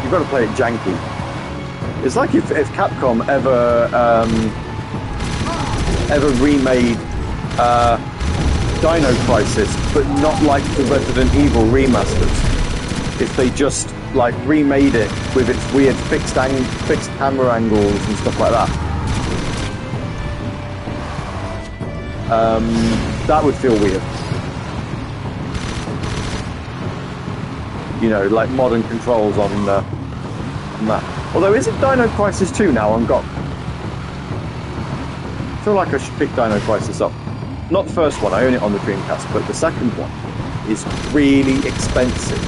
You've got to play it janky. It's like if Capcom ever remade Dino Crisis, but not like the Resident Evil remasters. If they just like remade it with its weird fixed camera angles and stuff like that, that would feel weird. You know, like modern controls on that. Although, is it Dino Crisis 2 now on GOG? I feel like I should pick Dino Crisis up. Not the first one, I own it on the Dreamcast, but the second one is really expensive.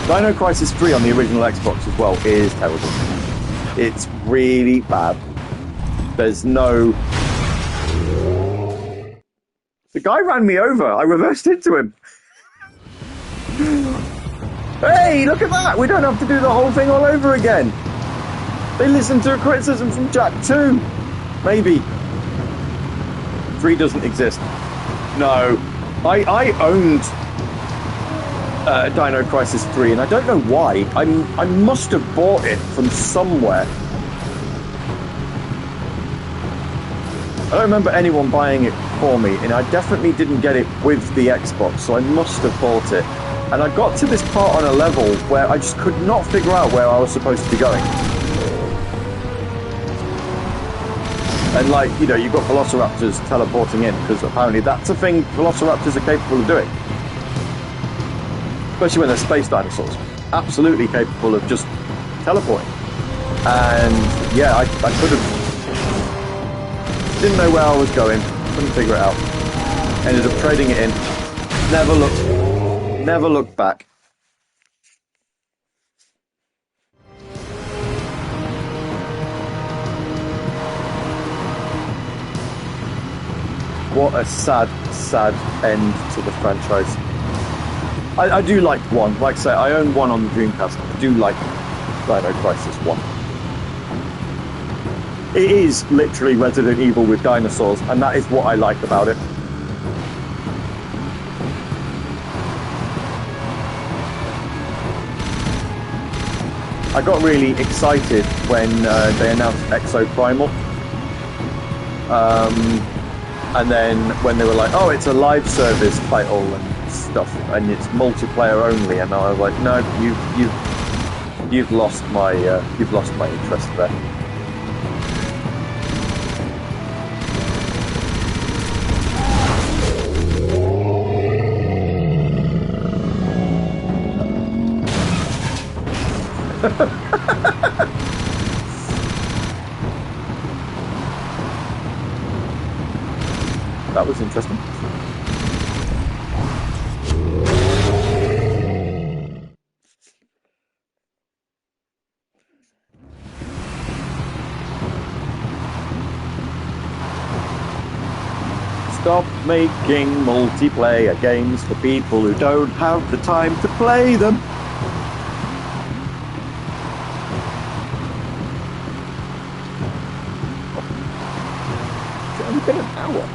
Dino Crisis 3 on the original Xbox as well is terrible. It's really bad. There's no... The guy ran me over. I reversed into him. Hey, look at that! We don't have to do the whole thing all over again. They listened to a criticism from Jack 2. Maybe. 3 doesn't exist. No. I owned Dino Crisis 3, and I don't know why. I must have bought it from somewhere. I don't remember anyone buying it for me, and I definitely didn't get it with the Xbox, so I must have bought it. And I got to this part on a level where I just could not figure out where I was supposed to be going. And like, you know, you've got velociraptors teleporting in, because apparently that's a thing velociraptors are capable of doing. Especially when they're space dinosaurs. Absolutely capable of just teleporting. And yeah, I could have... Didn't know where I was going, couldn't figure it out. Ended up trading it in. Never looked back. What a sad, sad end to the franchise. I do like 1. Like I say, I own 1 on the Dreamcast. I do like Dino Crisis 1. It is literally Resident Evil with dinosaurs, and that is what I like about it. I got really excited when they announced Exoprimal. And then when they were like, oh, it's a live service title and stuff, and it's multiplayer only, and I was like, no, you've lost my interest there. That was interesting. Stop making multiplayer games for people who don't have the time to play them. It's only been an hour.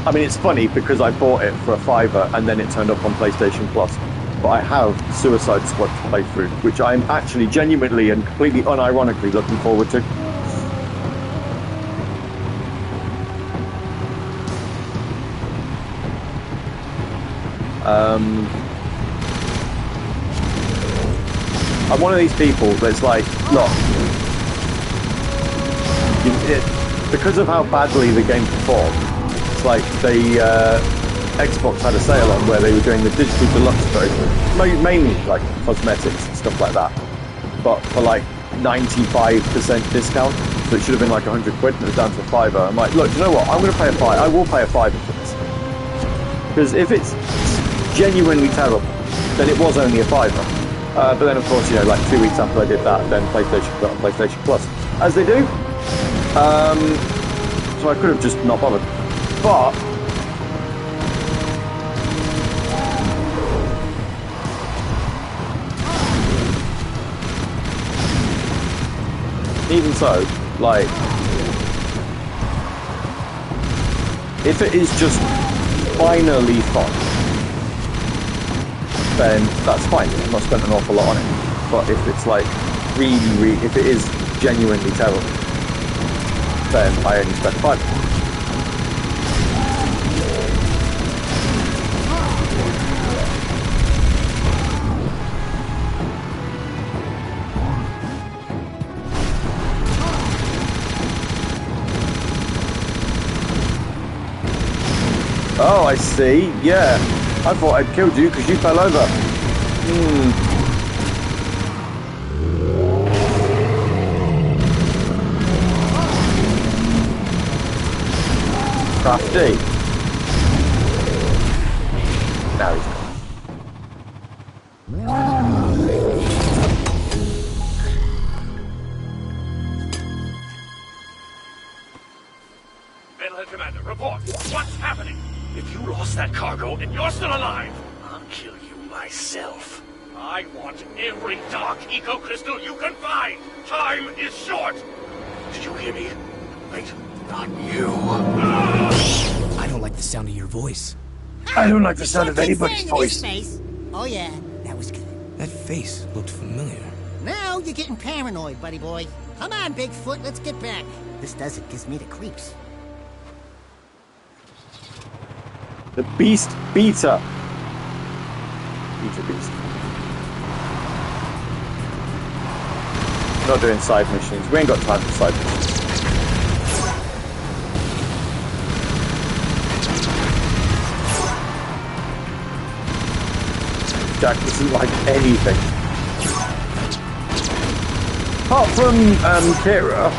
I mean, it's funny because I bought it for a £5 and then it turned up on PlayStation Plus. But I have Suicide Squad to play through, which I'm actually genuinely and completely unironically looking forward to. I'm one of these people that's like, look, because of how badly the game performed, it's like Xbox had a sale on where they were doing the digital deluxe version, mainly like cosmetics and stuff like that, but for like 95% discount, so it should have been like 100 quid and it was down to a £5. I'm like, look, do you know what, I'm going to pay a £5. I will pay a £5 for this, because if it's genuinely terrible, then it was only a £5. But then of course, you know, like 2 weeks after I did that, then PlayStation got on PlayStation Plus, as they do. So I could have just not bothered, but even so, like, if it is just finally fun, then that's fine. I've not spent an awful lot on it. But if it's like really, if it is genuinely terrible, then I only spent £5. Oh, I see. Yeah. I thought I'd killed you because you fell over. Crafty. Now he's gone. Metalhead Commander, report. What's happening? If you lost that cargo and you're still alive, I'll kill you myself. I want every dark eco-crystal you can find. Time is short. Did you hear me? Wait, not you. I don't like the sound of your voice. I don't like the sound of anybody's voice. Oh yeah, that was good. That face looked familiar. Now you're getting paranoid, buddy boy. Come on, Bigfoot, let's get back. This desert gives me the creeps. The Beast Beater. Beater Beast. Not doing side missions. We ain't got time for side missions. Jack doesn't like anything. Apart from Kira,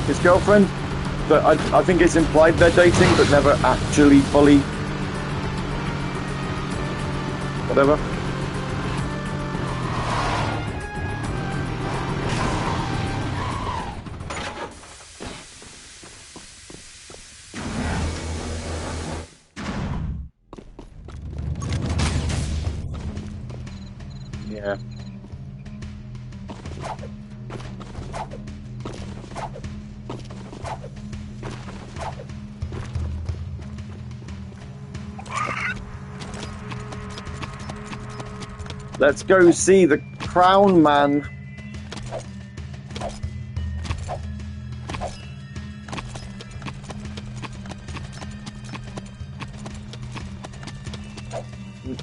his girlfriend. But I think it's implied they're dating, but never actually fully. Whatever. Yeah. Let's go see the Crown Man.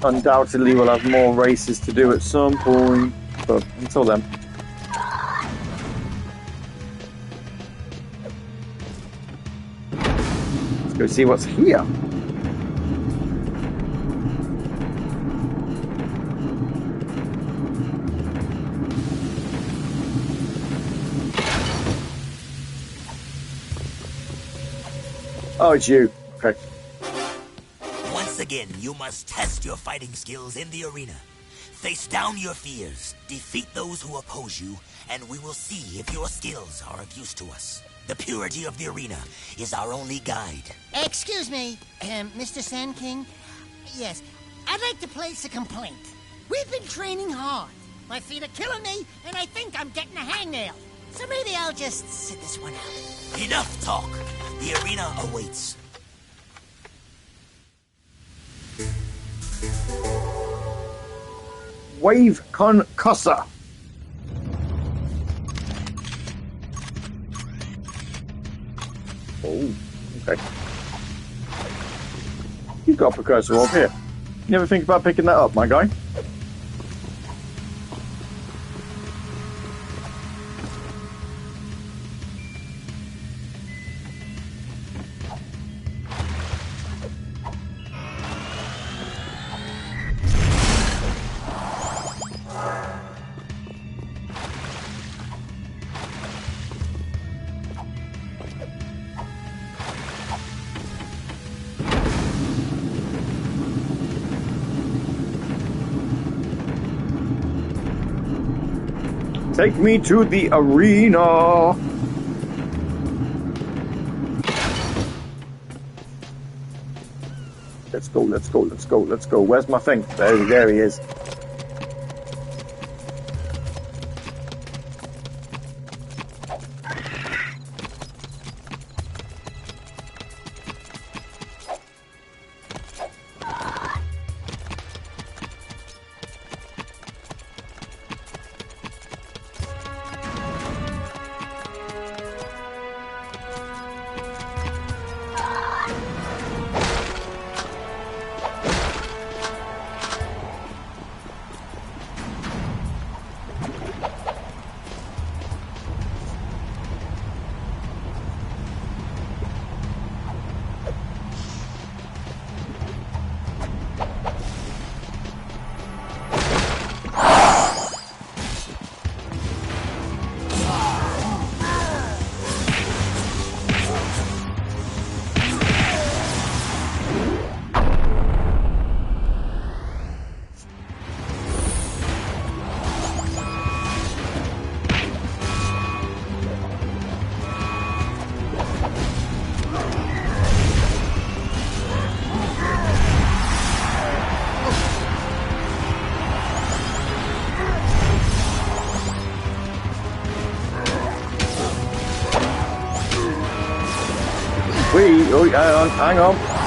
Undoubtedly we'll have more races to do at some point, but until then. Let's go see what's here. Oh, it's you. Okay. Once again, you must test your fighting skills in the arena. Face down your fears, defeat those who oppose you, and we will see if your skills are of use to us. The purity of the arena is our only guide. Excuse me, Mr. Sand King. Yes, I'd like to place a complaint. We've been training hard. My feet are killing me, and I think I'm getting a hangnail. So maybe I'll just sit this one out. Enough talk. The arena awaits. Wave Concussor. Oh, okay. got a precursor orb here. You ever think about picking that up, my guy? Take me to the arena. Let's go, let's go, let's go, let's go. Where's my thing? There he is. Hang on.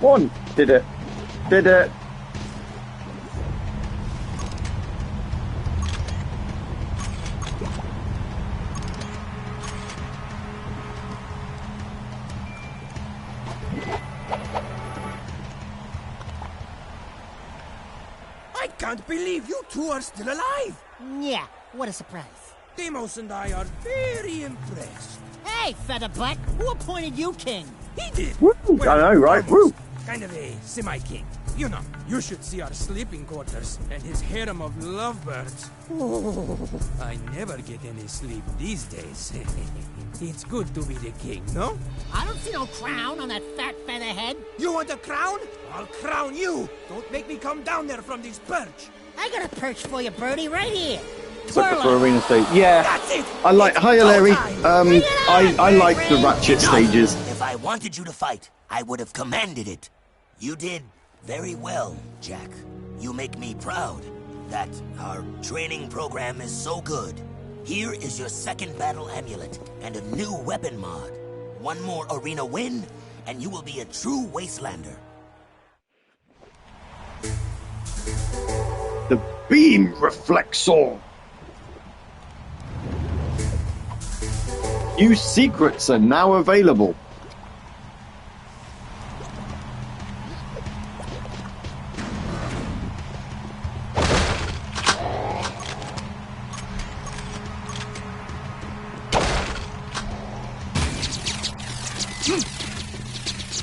One did it. Did it. I can't believe you two are still alive. Yeah, what a surprise. Deimos and I are very impressed. Hey, Featherbutt, who appointed you king? He did. Woo, Well, I know, right? almost. Woo. Kind of a semi-king. You know, you should see our sleeping quarters and his harem of lovebirds. Oh, I never get any sleep these days. It's good to be the king, no? I don't see no crown on that fat featherhead. You want a crown? I'll crown you. Don't make me come down there from this perch. I got a perch for you, Birdie, right here. Sucker for arena stage. Yeah, That's it. I like. It's Hi, Larry. go time. I like the ratchet stages. If I wanted you to fight, I would have commanded it. You did very well, Jack. You make me proud that our training program is so good. Here is your second battle amulet and a new weapon mod. One more arena win, and you will be a true wastelander. The beam reflexor. New secrets are now available.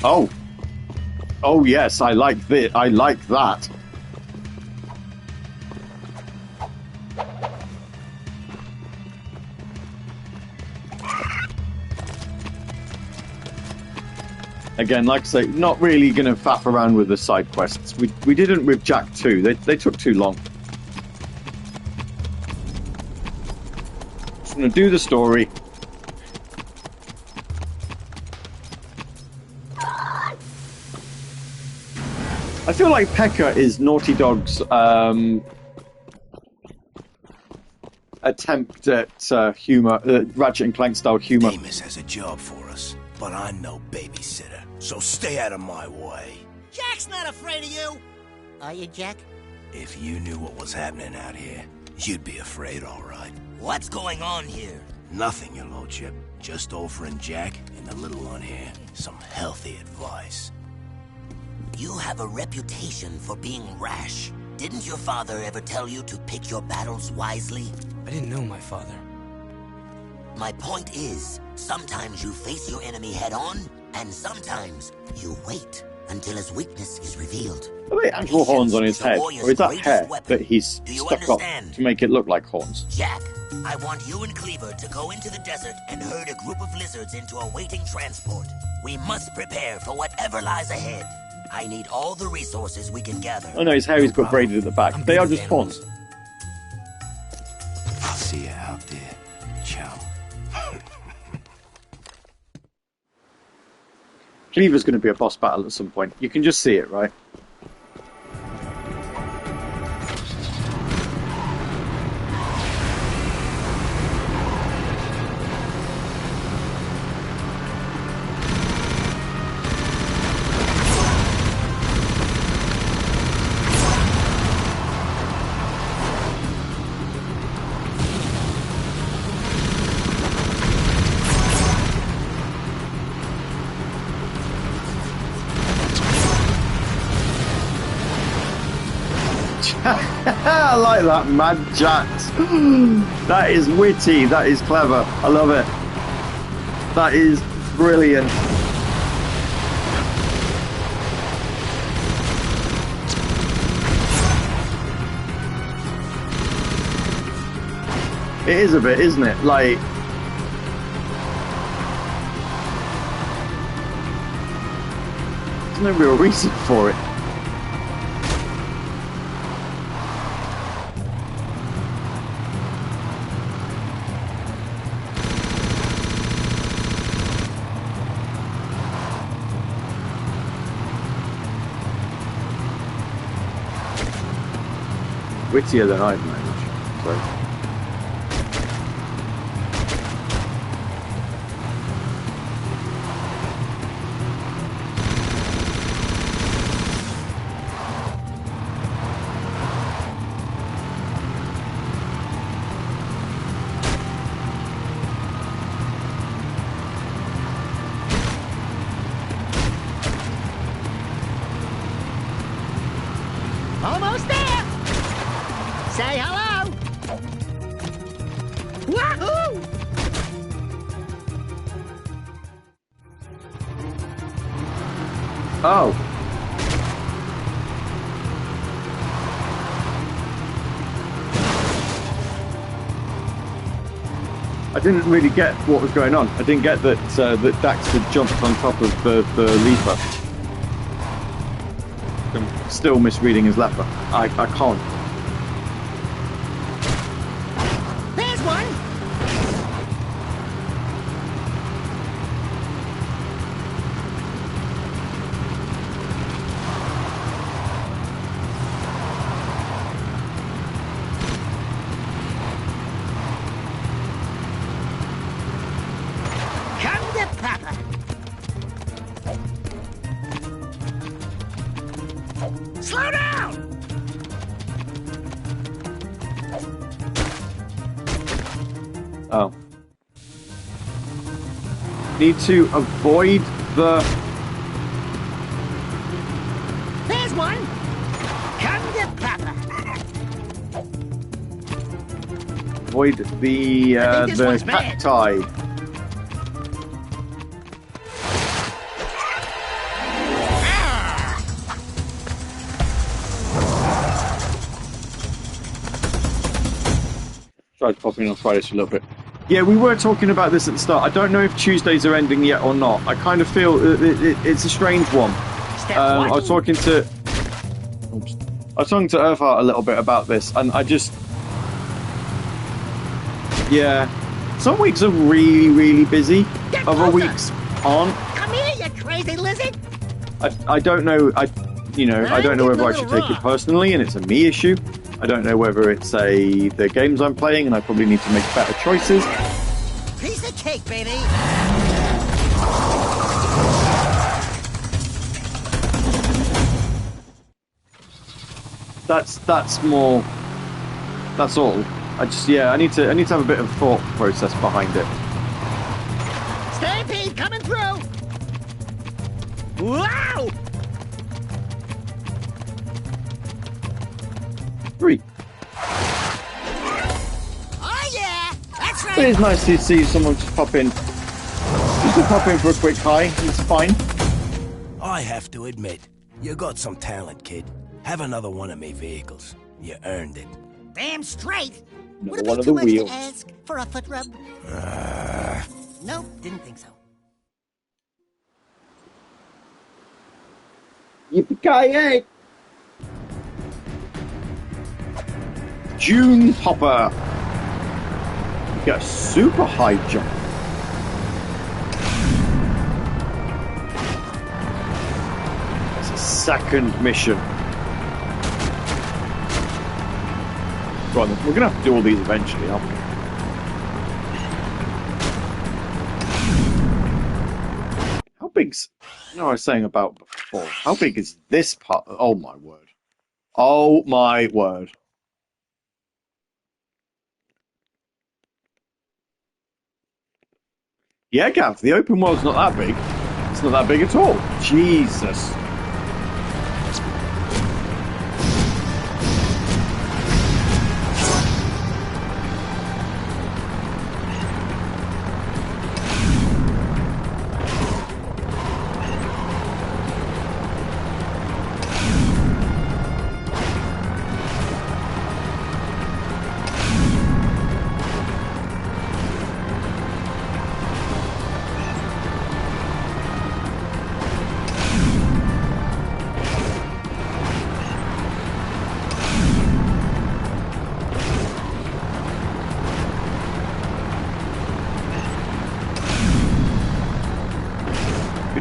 Oh. Oh yes, I like this. I like that. Again, like I say, not really going to faff around with the side quests. We didn't with Jack 2. They took too long. Just going to do the story. I feel like P.E.K.K.A. is Naughty Dog's attempt at humor, Ratchet and Clank style humor. Amos has a job for us, but I'm no babysitter, so stay out of my way. Jack's not afraid of you. Are you, Jack? If you knew what was happening out here, you'd be afraid, all right. What's going on here? Nothing, your lordship. Just old friend Jack and the little one here. Some healthy advice. You have a reputation for being rash. Didn't your father ever tell you to pick your battles wisely? I didn't know my father. My point is, sometimes you face your enemy head-on, and sometimes you wait until his weakness is revealed. Are they actual horns on his head, or is that hair that he's stuck up to make it look like horns? Jack, I want you and Cleaver to go into the desert and herd a group of lizards into a waiting transport. We must prepare for whatever lies ahead. I need all the resources we can gather. Oh no, his hair is got braided at the back. They are just horns. I'll see you out there, chum. Cleaver's going to be a boss battle at some point. You can just see it, right? I like that, Mad Jax. That is witty. That is clever. I love it. That is brilliant. It is a bit, isn't it? Like, there's no real reason for it. Wittier than I've managed. So. Almost there. Say hello! Wahoo! Oh. I didn't really get what was going on. I didn't get that that Dax had jumped on top of the leaper. I'm still misreading his leper. I can't. There's one! Come to Papa! Slow down! Oh. Need to avoid the... There's one! Come to Papa! Avoid the cacti. Tried popping on Fridays for a little bit. Yeah, we were talking about this at the start. I don't know if Tuesdays are ending yet or not. I kind of feel it's a strange one. I was talking to Earthheart a little bit about this, and I just... Yeah. Some weeks are really, really busy. Other weeks aren't. Come here, you crazy lizard! I don't know. I don't know whether I should take it personally, and it's a me issue. I don't know whether it's the games I'm playing, and I probably need to make better choices. Piece of cake, baby! That's more. That's all. I need to have a bit of thought process behind it. Stampede coming through! Wow! 3. Oh yeah, that's right. It is nice to see someone just pop in for a quick hi. It's fine. I have to admit, you got some talent, kid. Have another one of me vehicles. You earned it. Damn straight. Another Would it one be of too the much wheels. to ask for a foot rub? Nope, didn't think so. Yippee-ki-yay! June Hopper. You get a super high jump. That's a second mission. Go on, then. We're gonna have to do all these eventually, aren't we? How big's... You know what I was saying about before. How big is this part? Oh my word. Oh my word. Yeah, Gav, the open world's not that big. It's not that big at all. Jesus.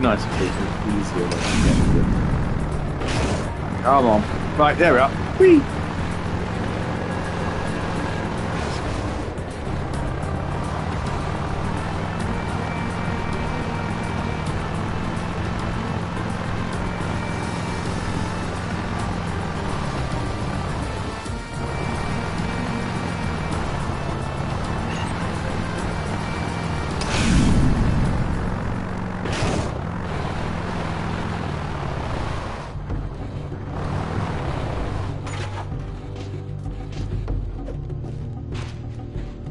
Nice if it was easier when you get to it. Come on. Right, there we are. Whee!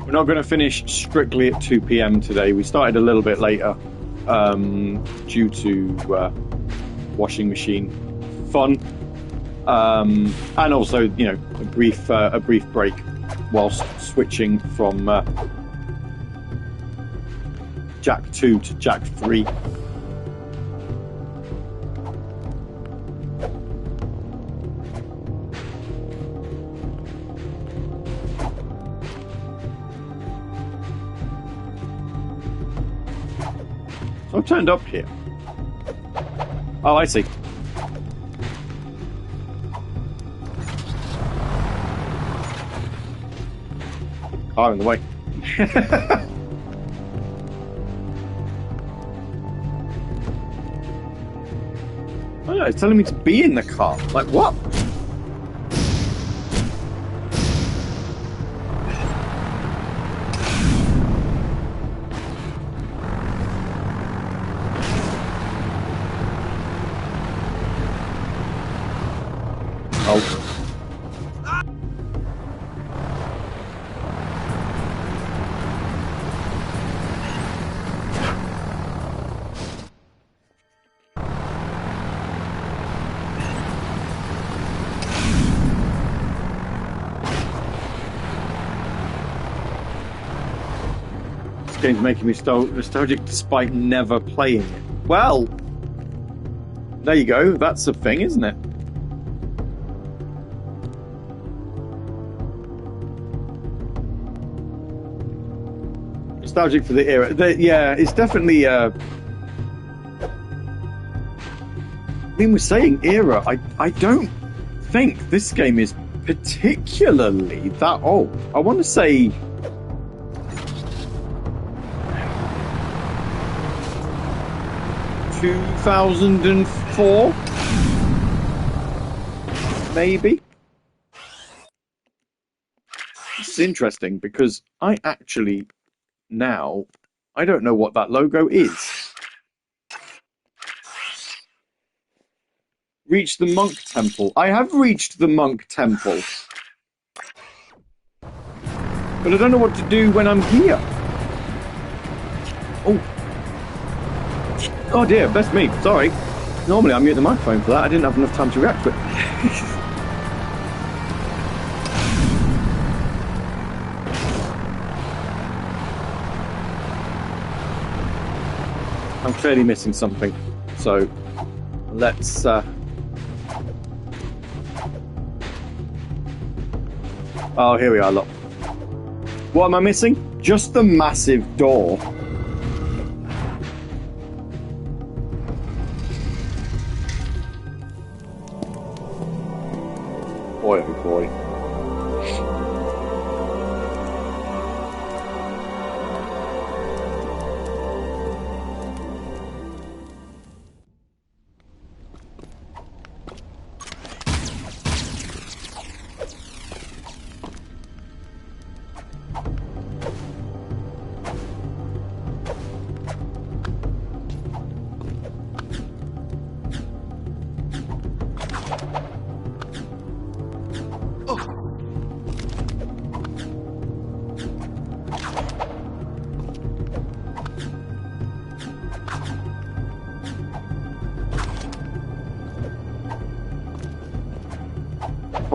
We're not going to finish strictly at 2 p.m. today. We started a little bit later due to washing machine fun, and also, you know, a brief break whilst switching from Jack 2 to Jack 3. I turned up here. Oh, I see. Car in the way. Oh, no, it's telling me to be in the car. Like, what? game's making me nostalgic despite never playing it. Well, there you go. That's a thing, isn't it? Nostalgic for the era. Yeah, it's definitely... I mean, we're saying era. I don't think this game is particularly that old. I want to say... 2004? Maybe? This is interesting because I actually... Now, I don't know what that logo is. Reach the monk temple. I have reached the monk temple. But I don't know what to do when I'm here. Oh. Oh dear, that's me. Sorry. Normally I mute the microphone for that. I didn't have enough time to react to it. I'm clearly missing something, so let's oh, here we are, look. What am I missing? Just the massive door. Boy, oh boy.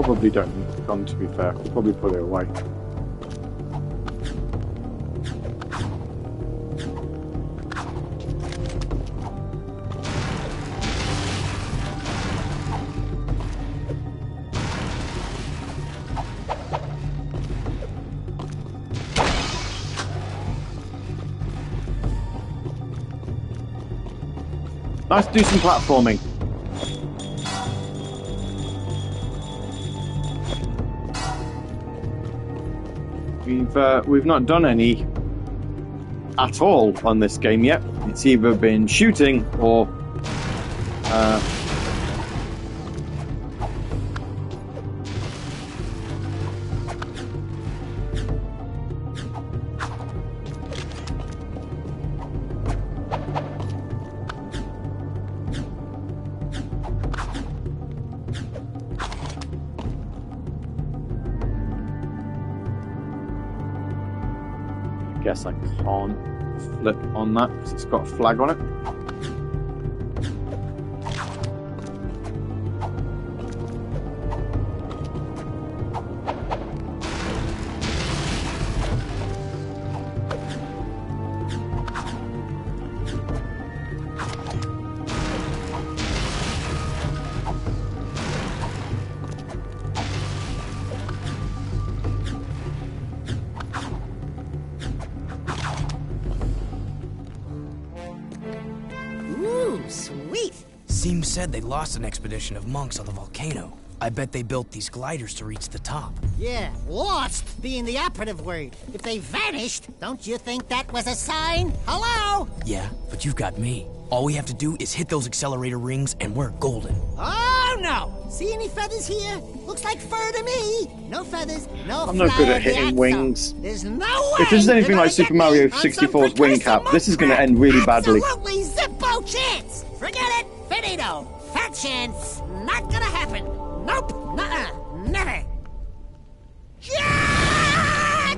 Probably don't need the gun, to be fair. I'll probably put it away. Let's do some platforming. We've not done any at all on this game yet. It's either been shooting or guess I can't flip on that because it's got a flag on it. Said they lost an expedition of monks on the volcano. I bet they built these gliders to reach the top. Yeah, lost being the operative word. If they vanished, don't you think that was a sign? Hello? Yeah, but you've got me. All we have to do is hit those accelerator rings and we're golden. Oh, no! See any feathers here? Looks like fur to me. No feathers, no I'm not good at hitting wings. There's no way. If this is anything like Super Mario 64's wing cap, this is going to end really badly. Absolutely zippo chance! Forget it! Finito! Fat chance! Not gonna happen! Nope! Nuh-uh! Never! Jack!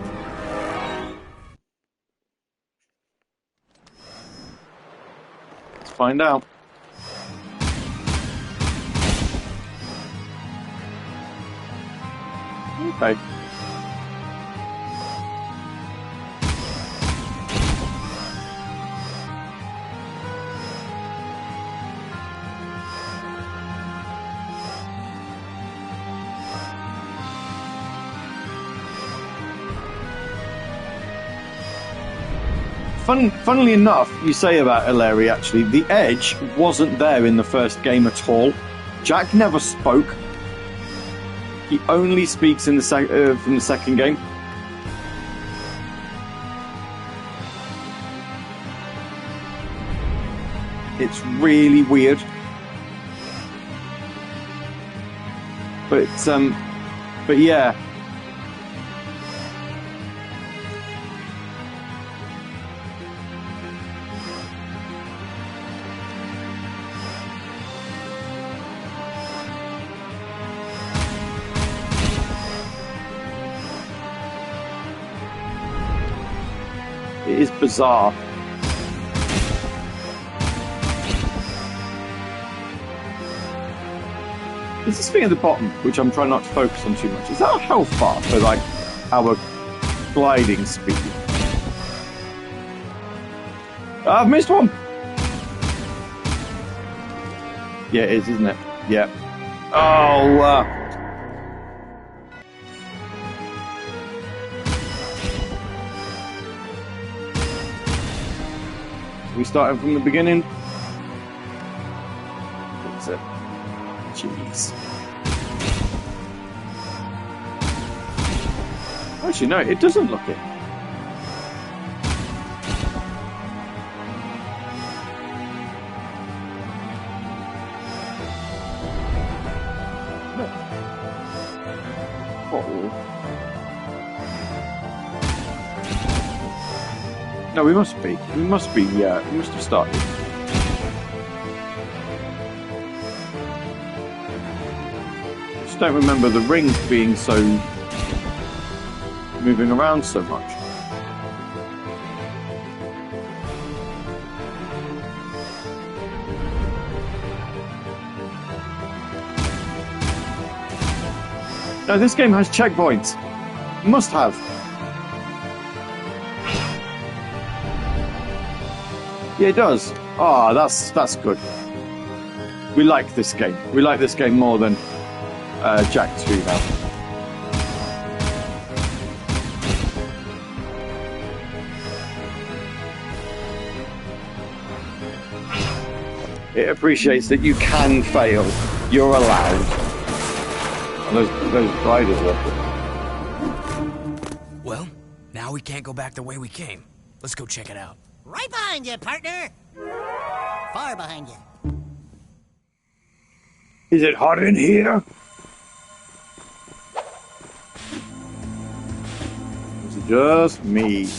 Let's find out. Okay. Funnily enough, you say about Illyria, actually, the edge wasn't there in the first game at all. Jack never spoke. He only speaks in the from the second game. It's really weird. But yeah. It is bizarre. There's this thing at the bottom, which I'm trying not to focus on too much. Is that a health bar for, like, our gliding speed? I've missed one! Yeah, it is, isn't it? Yeah. Oh, we starting from the beginning? That's it. Jeez. Actually, no, it doesn't look it. No, we must be. We must have started. I just don't remember the ring being so... moving around so much. No, this game has checkpoints. Must have. Yeah, it does. Ah, that's good. We like this game. We like this game more than Jack 2 now. It appreciates that you can fail. You're allowed. And those gliders are... Well, now we can't go back the way we came. Let's go check it out. Right behind you, partner. Far behind you. Is it hot in here? Is it just me?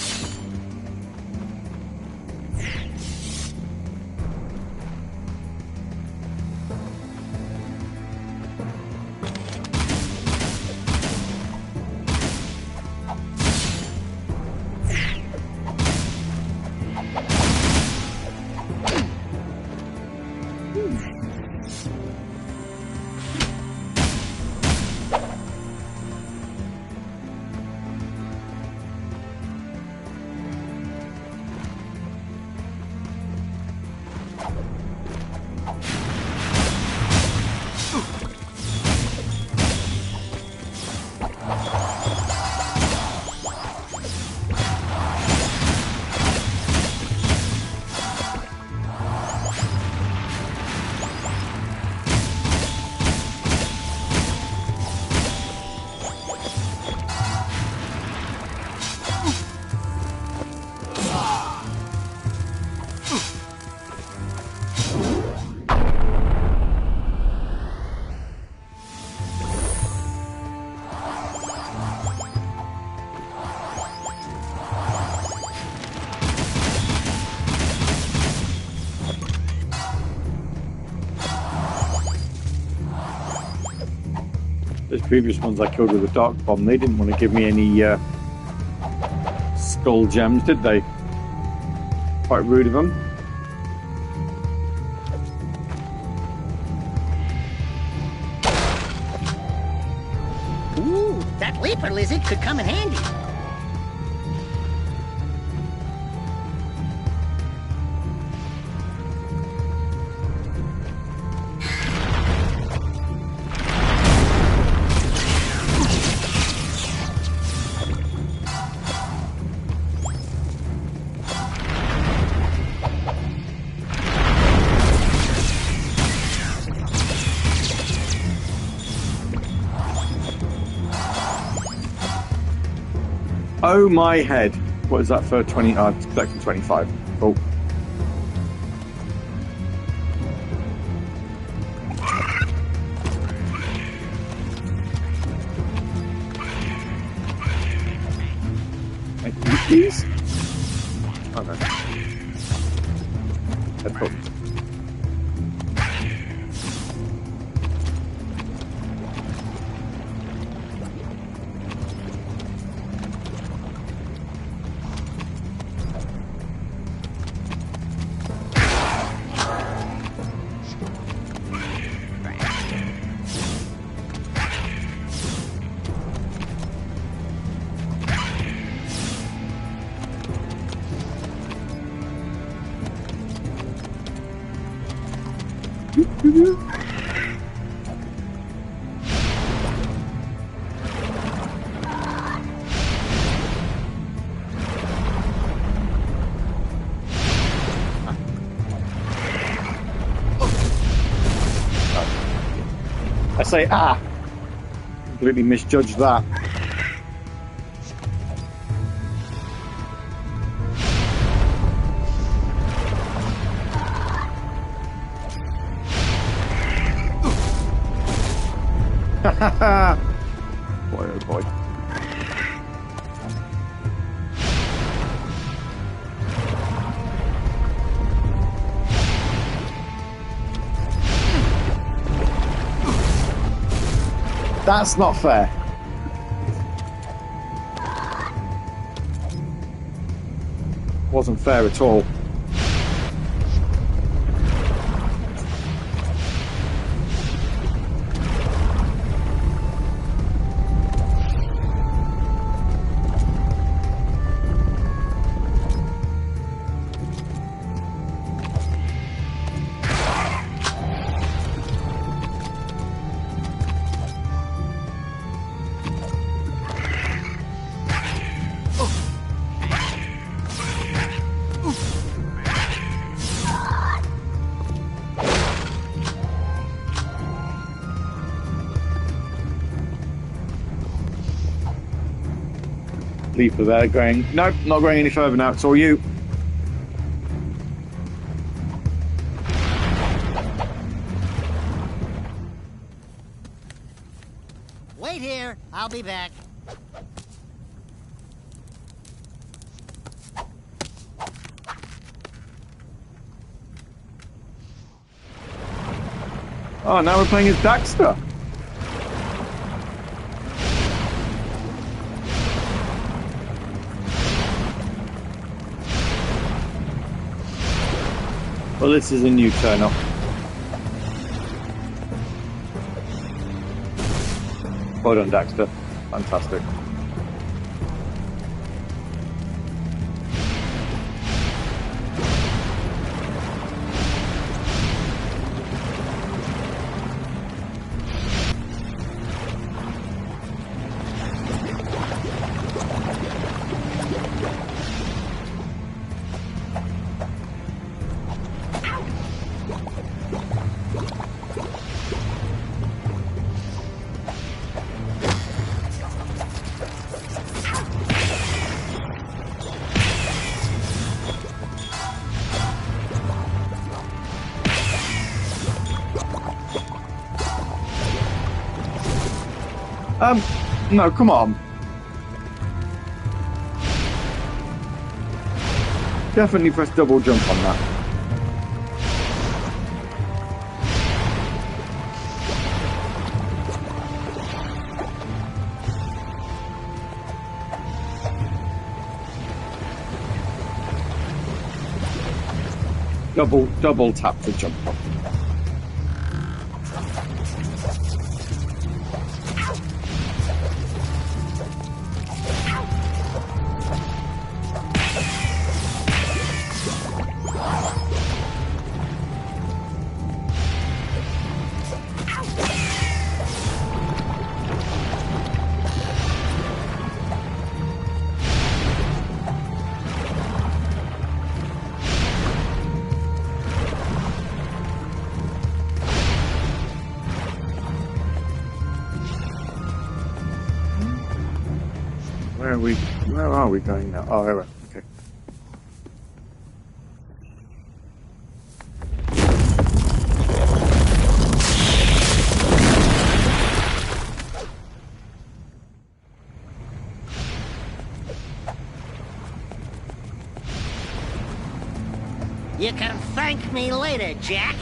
Those previous ones I killed with a dark bomb, they didn't want to give me any skull gems, did they? Quite rude of them. Ooh, that leaper lizard could come in handy. Oh my head. What is that for 20? Collecting 25. Oh. Eat these? Oh no. Headphones. I say, completely misjudged that. Boy, oh boy. That's not fair. Wasn't fair at all. Leaper there going, nope, not going any further now, it's all you. Wait here, I'll be back. Oh, now we're playing as Daxter. Well, this is a new turn-up. Well done, Daxter. Fantastic. No, come on. Definitely press double jump on that. Double tap to jump up. Where are we going now? Oh, here we are. Okay. You can thank me later, Jack.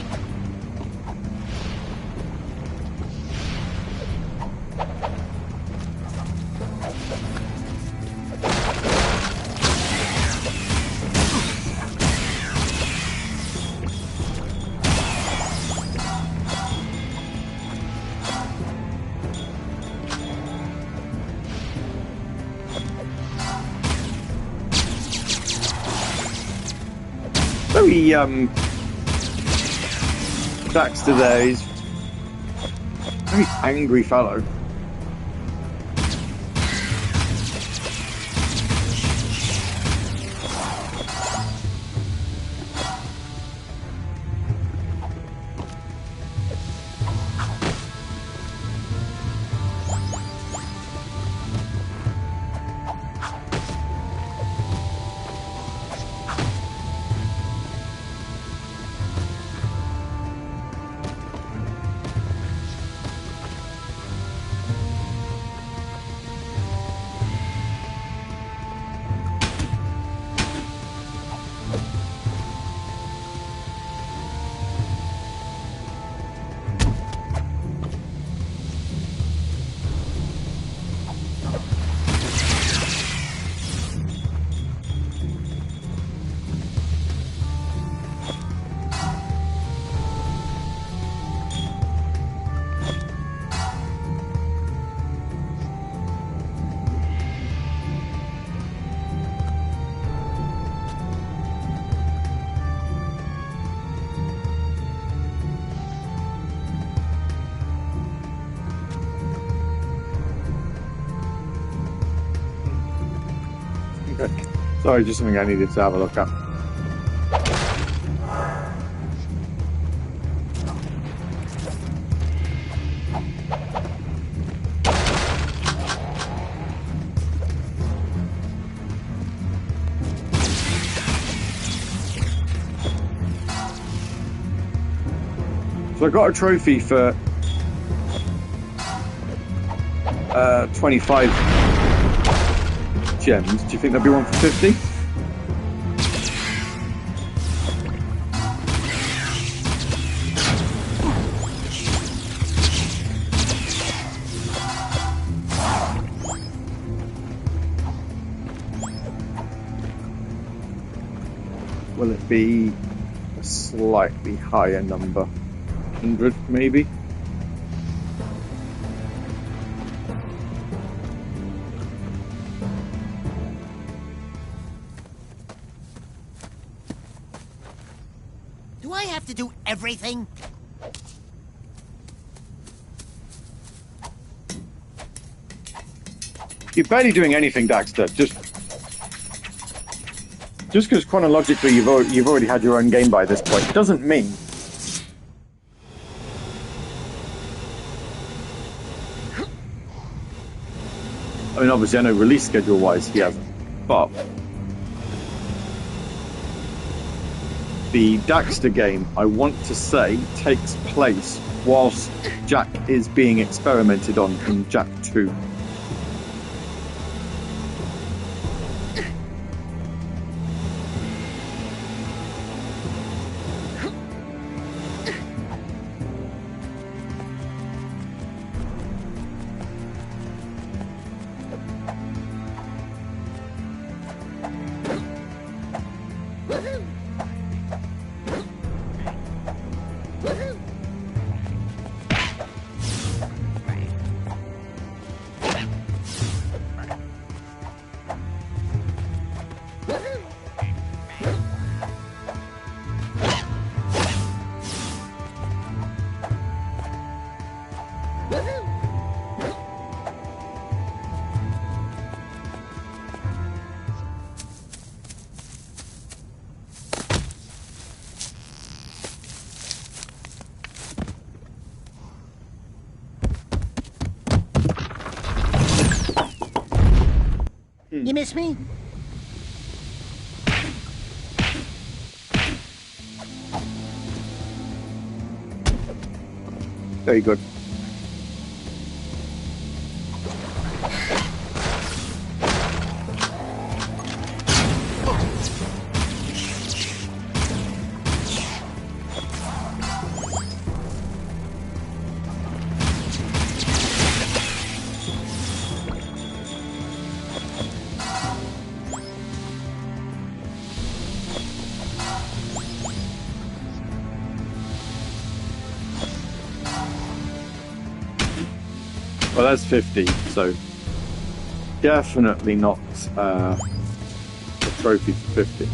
Very, Daxter there, he's a very angry fellow. Sorry, just something I needed to have a look at. So I got a trophy for 25 gems. Do you think there'll be one for 50? Will it be a slightly higher number? 100 maybe? Do I have to do everything? You're barely doing anything, Daxter. Just because chronologically you've already had your own game by this point doesn't mean. I mean, obviously, I know release schedule-wise he hasn't, but the Daxter game, I want to say, takes place whilst Jack is being experimented on in Jack 2. You miss me? Very good. Well, that's 50, so definitely not a trophy for 50.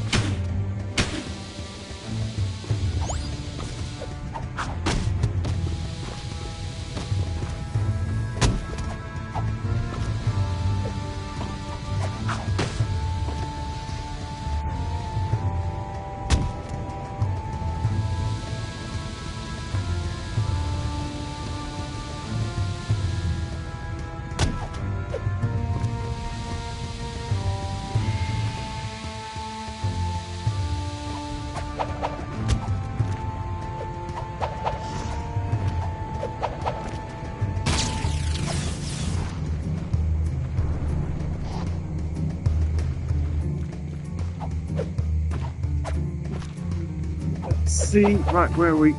See, right, where are we?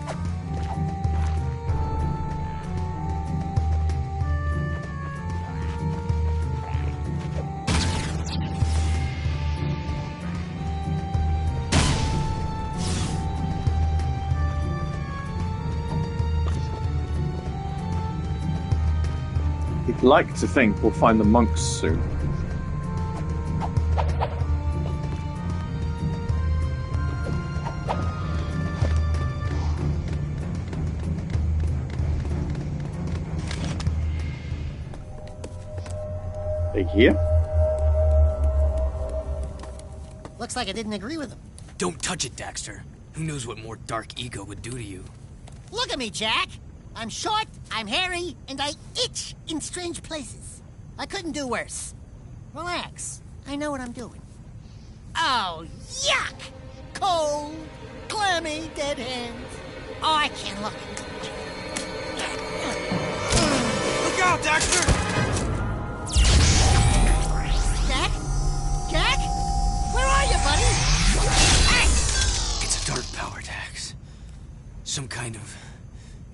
I'd like to think we'll find the monks soon. Here? Looks like I didn't agree with him. Don't touch it, Daxter. Who knows what more dark ego would do to you? Look at me, Jack. I'm short, I'm hairy, and I itch in strange places. I couldn't do worse. Relax. I know what I'm doing. Oh, yuck! Cold, clammy, dead hands. Oh, I can't look. Look out, Daxter! Jack? Where are you, buddy? Hey! It's a dark power, Dax. Some kind of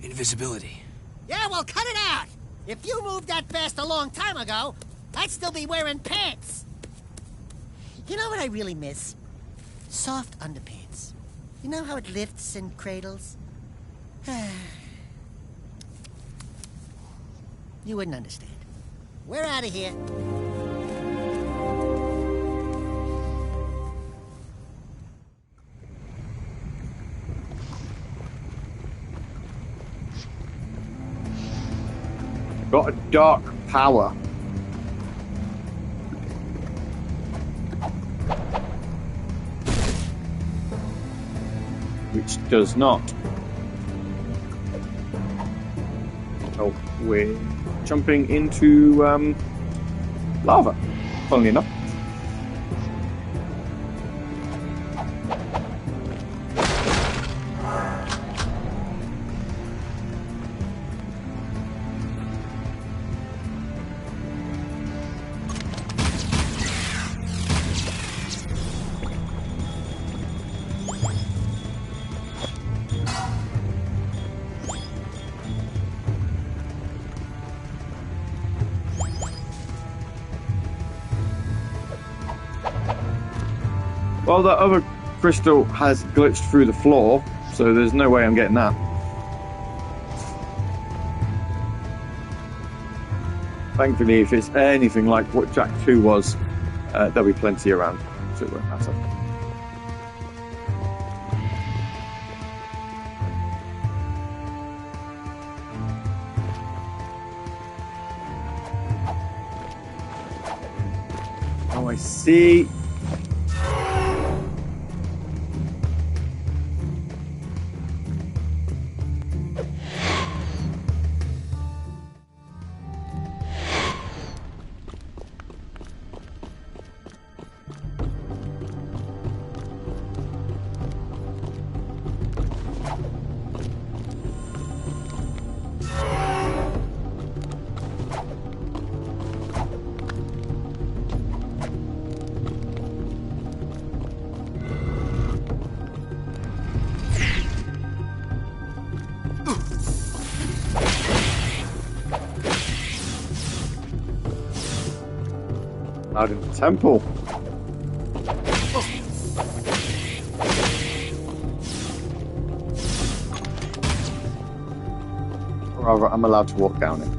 invisibility. Yeah, well, cut it out. If you moved that fast a long time ago, I'd still be wearing pants. You know what I really miss? Soft underpants. You know how it lifts and cradles? You wouldn't understand. We're out of here. Got a dark power. Which does not. Oh, we're jumping into lava, funnily enough. Well, the other crystal has glitched through the floor, so there's no way I'm getting that. Thankfully, if it's anything like what Jack 2 was, there'll be plenty around, so it won't matter. Oh, I see. Out in the temple. Or I'm allowed to walk down it.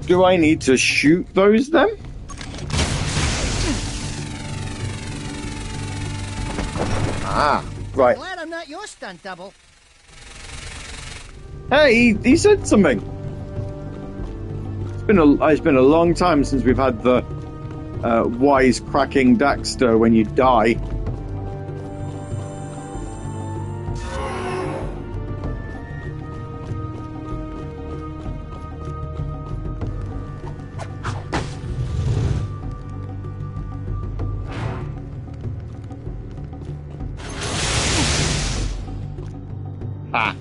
Do I need to shoot those then? Ah, right. Glad I'm not your stunt double. Hey, he said something. It's been a long time since we've had the wise-cracking Daxter when you die. Ah.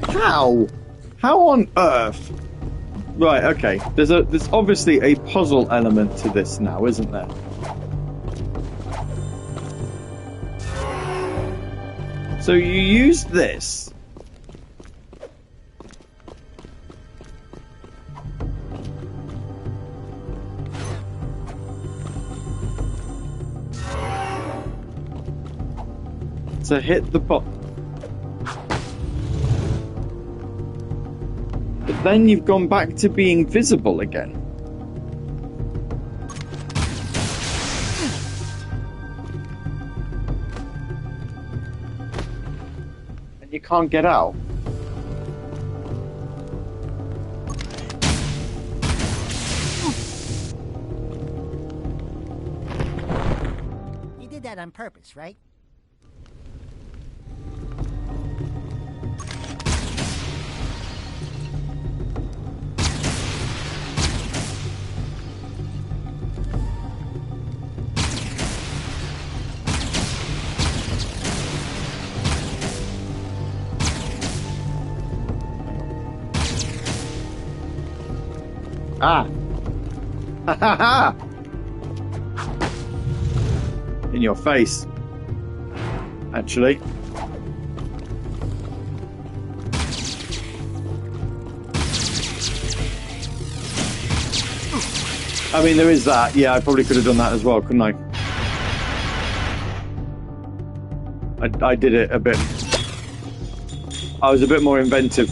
How? How on earth? Right, okay. There's obviously a puzzle element to this now, isn't there? So you use this. To hit the button. But then you've gone back to being visible again. And you can't get out. You did that on purpose, right? Ah! Ha ha ha! In your face. Actually. I mean, there is that. Yeah, I probably could have done that as well, couldn't I? I did it a bit. I was a bit more inventive.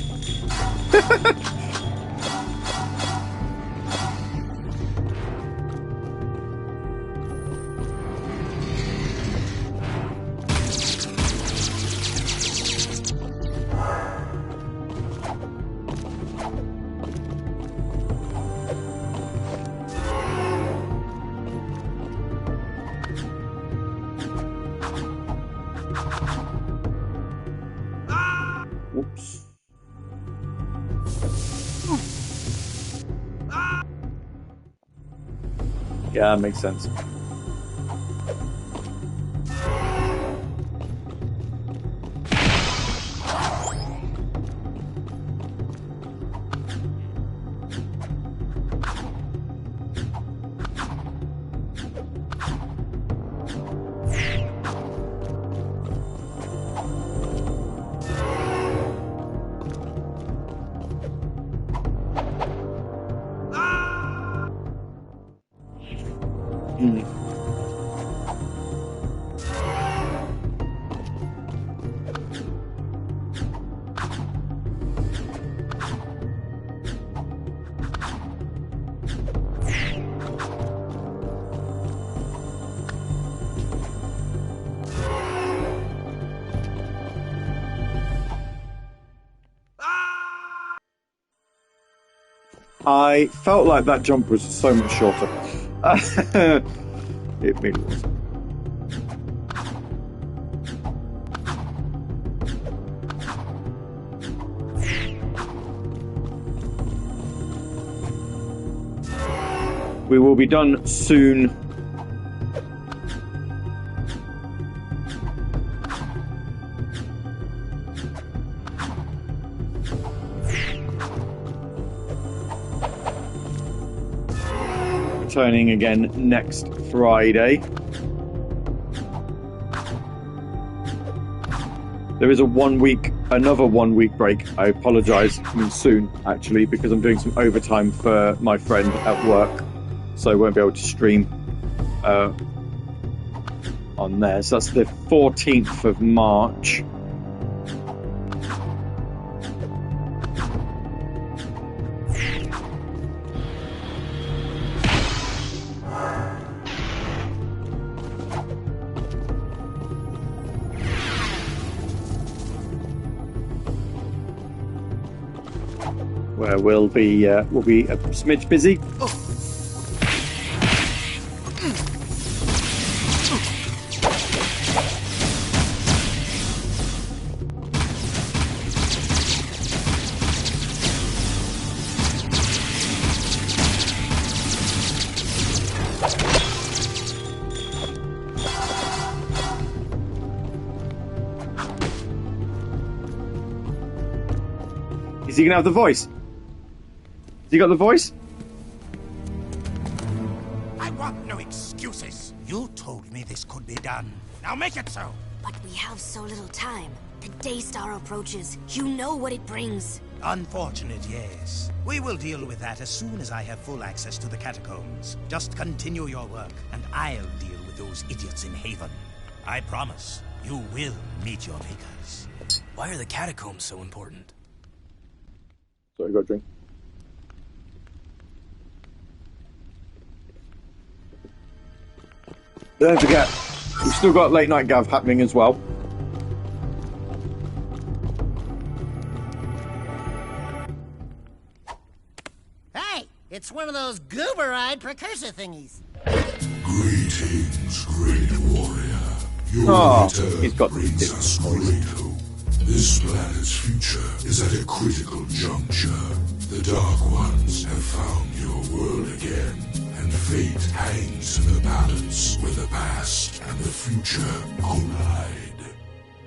Whoops. Yeah, that makes sense. I felt like that jump was so much shorter. It really was. We will be done soon. Returning again next Friday. There is another 1 week break. I apologise, soon actually, because I'm doing some overtime for my friend at work, so I won't be able to stream on there. So that's the 14th of March. Where we'll be a smidge busy. Is he gonna have the voice? Has he got the voice? I want no excuses. You told me this could be done. Now make it so. But we have so little time. The Daystar approaches. You know what it brings. Unfortunate, yes. We will deal with that as soon as I have full access to the catacombs. Just continue your work, and I'll deal with those idiots in Haven. I promise, you will meet your makers. Why are the catacombs so important? Sorry, got a drink. Don't forget, we've still got late night Gav happening as well. Hey, it's one of those goober-eyed precursor thingies. Greetings, great warrior. Your return brings us great hope. This planet's future is at a critical juncture. The Dark Ones have found your world again, and fate hangs in the balance where the past and the future collide.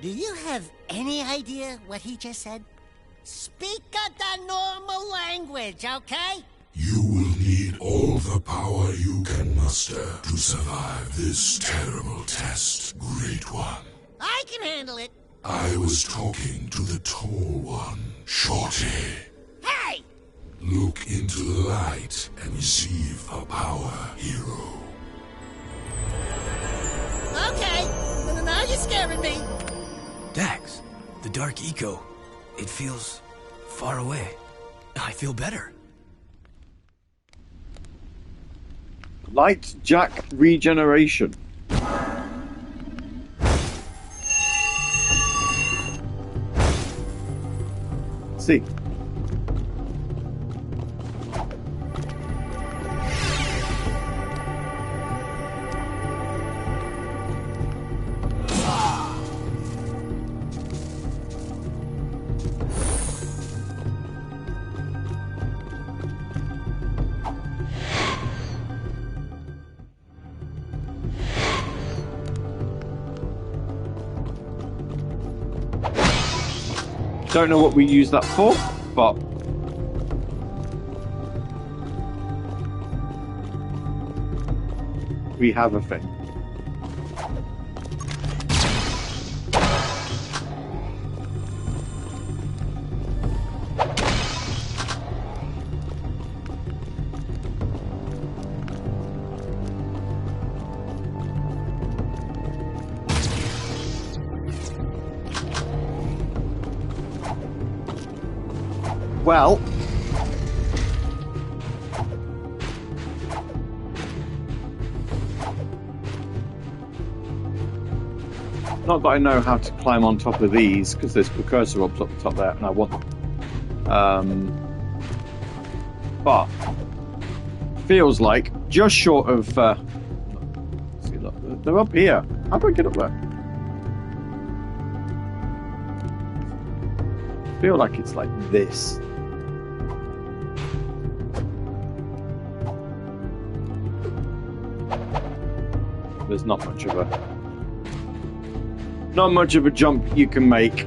Do you have any idea what he just said? Speak the normal language, okay? You will need all the power you can muster to survive this terrible test, Great One. I can handle it. I was talking to the Tall One, Shorty. Hey! Look into the light and receive a power, hero. Okay, now you're scaring me. Dax, the Dark Eco, it feels far away. I feel better. Light Jack regeneration. See. Don't know what we use that for, but we have a thing. Well, not that I know how to climb on top of these, because there's precursor orbs up the top there, and I want them. But feels like just short of. See, look, they're up here. How do I get up there? I feel like it's like this. There's not much of a jump you can make.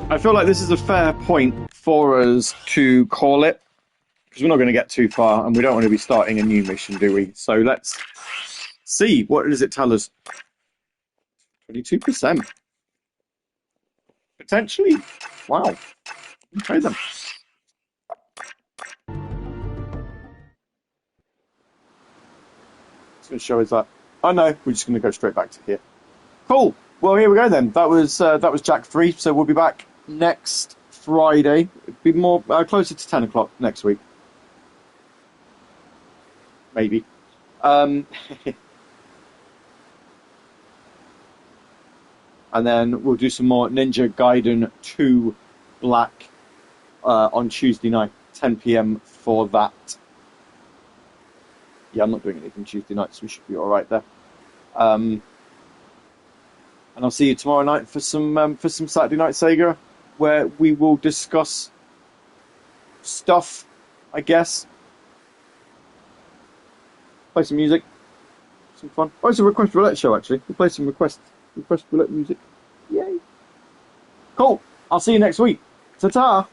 I feel like this is a fair point for us to call it, because we're not going to get too far, and we don't want to be starting a new mission, do we? So let's see. What does it tell us? 22%. Potentially. Wow. Okay then. It's going to show us that. Oh no, we're just going to go straight back to here. Cool. Well, here we go then. That was Jack 3. So we'll be back next Friday. It'll be more closer to 10 o'clock next week. Maybe. And then we'll do some more Ninja Gaiden 2 Black on Tuesday night, 10 PM for that. Yeah, I'm not doing anything Tuesday night, so we should be all right there. And I'll see you tomorrow night for some Saturday Night Sega, where we will discuss stuff, I guess. Play some music, some fun. Oh, it's a Request Roulette show actually. We'll play some Request Roulette music. Yay! Cool. I'll see you next week. Ta-ta.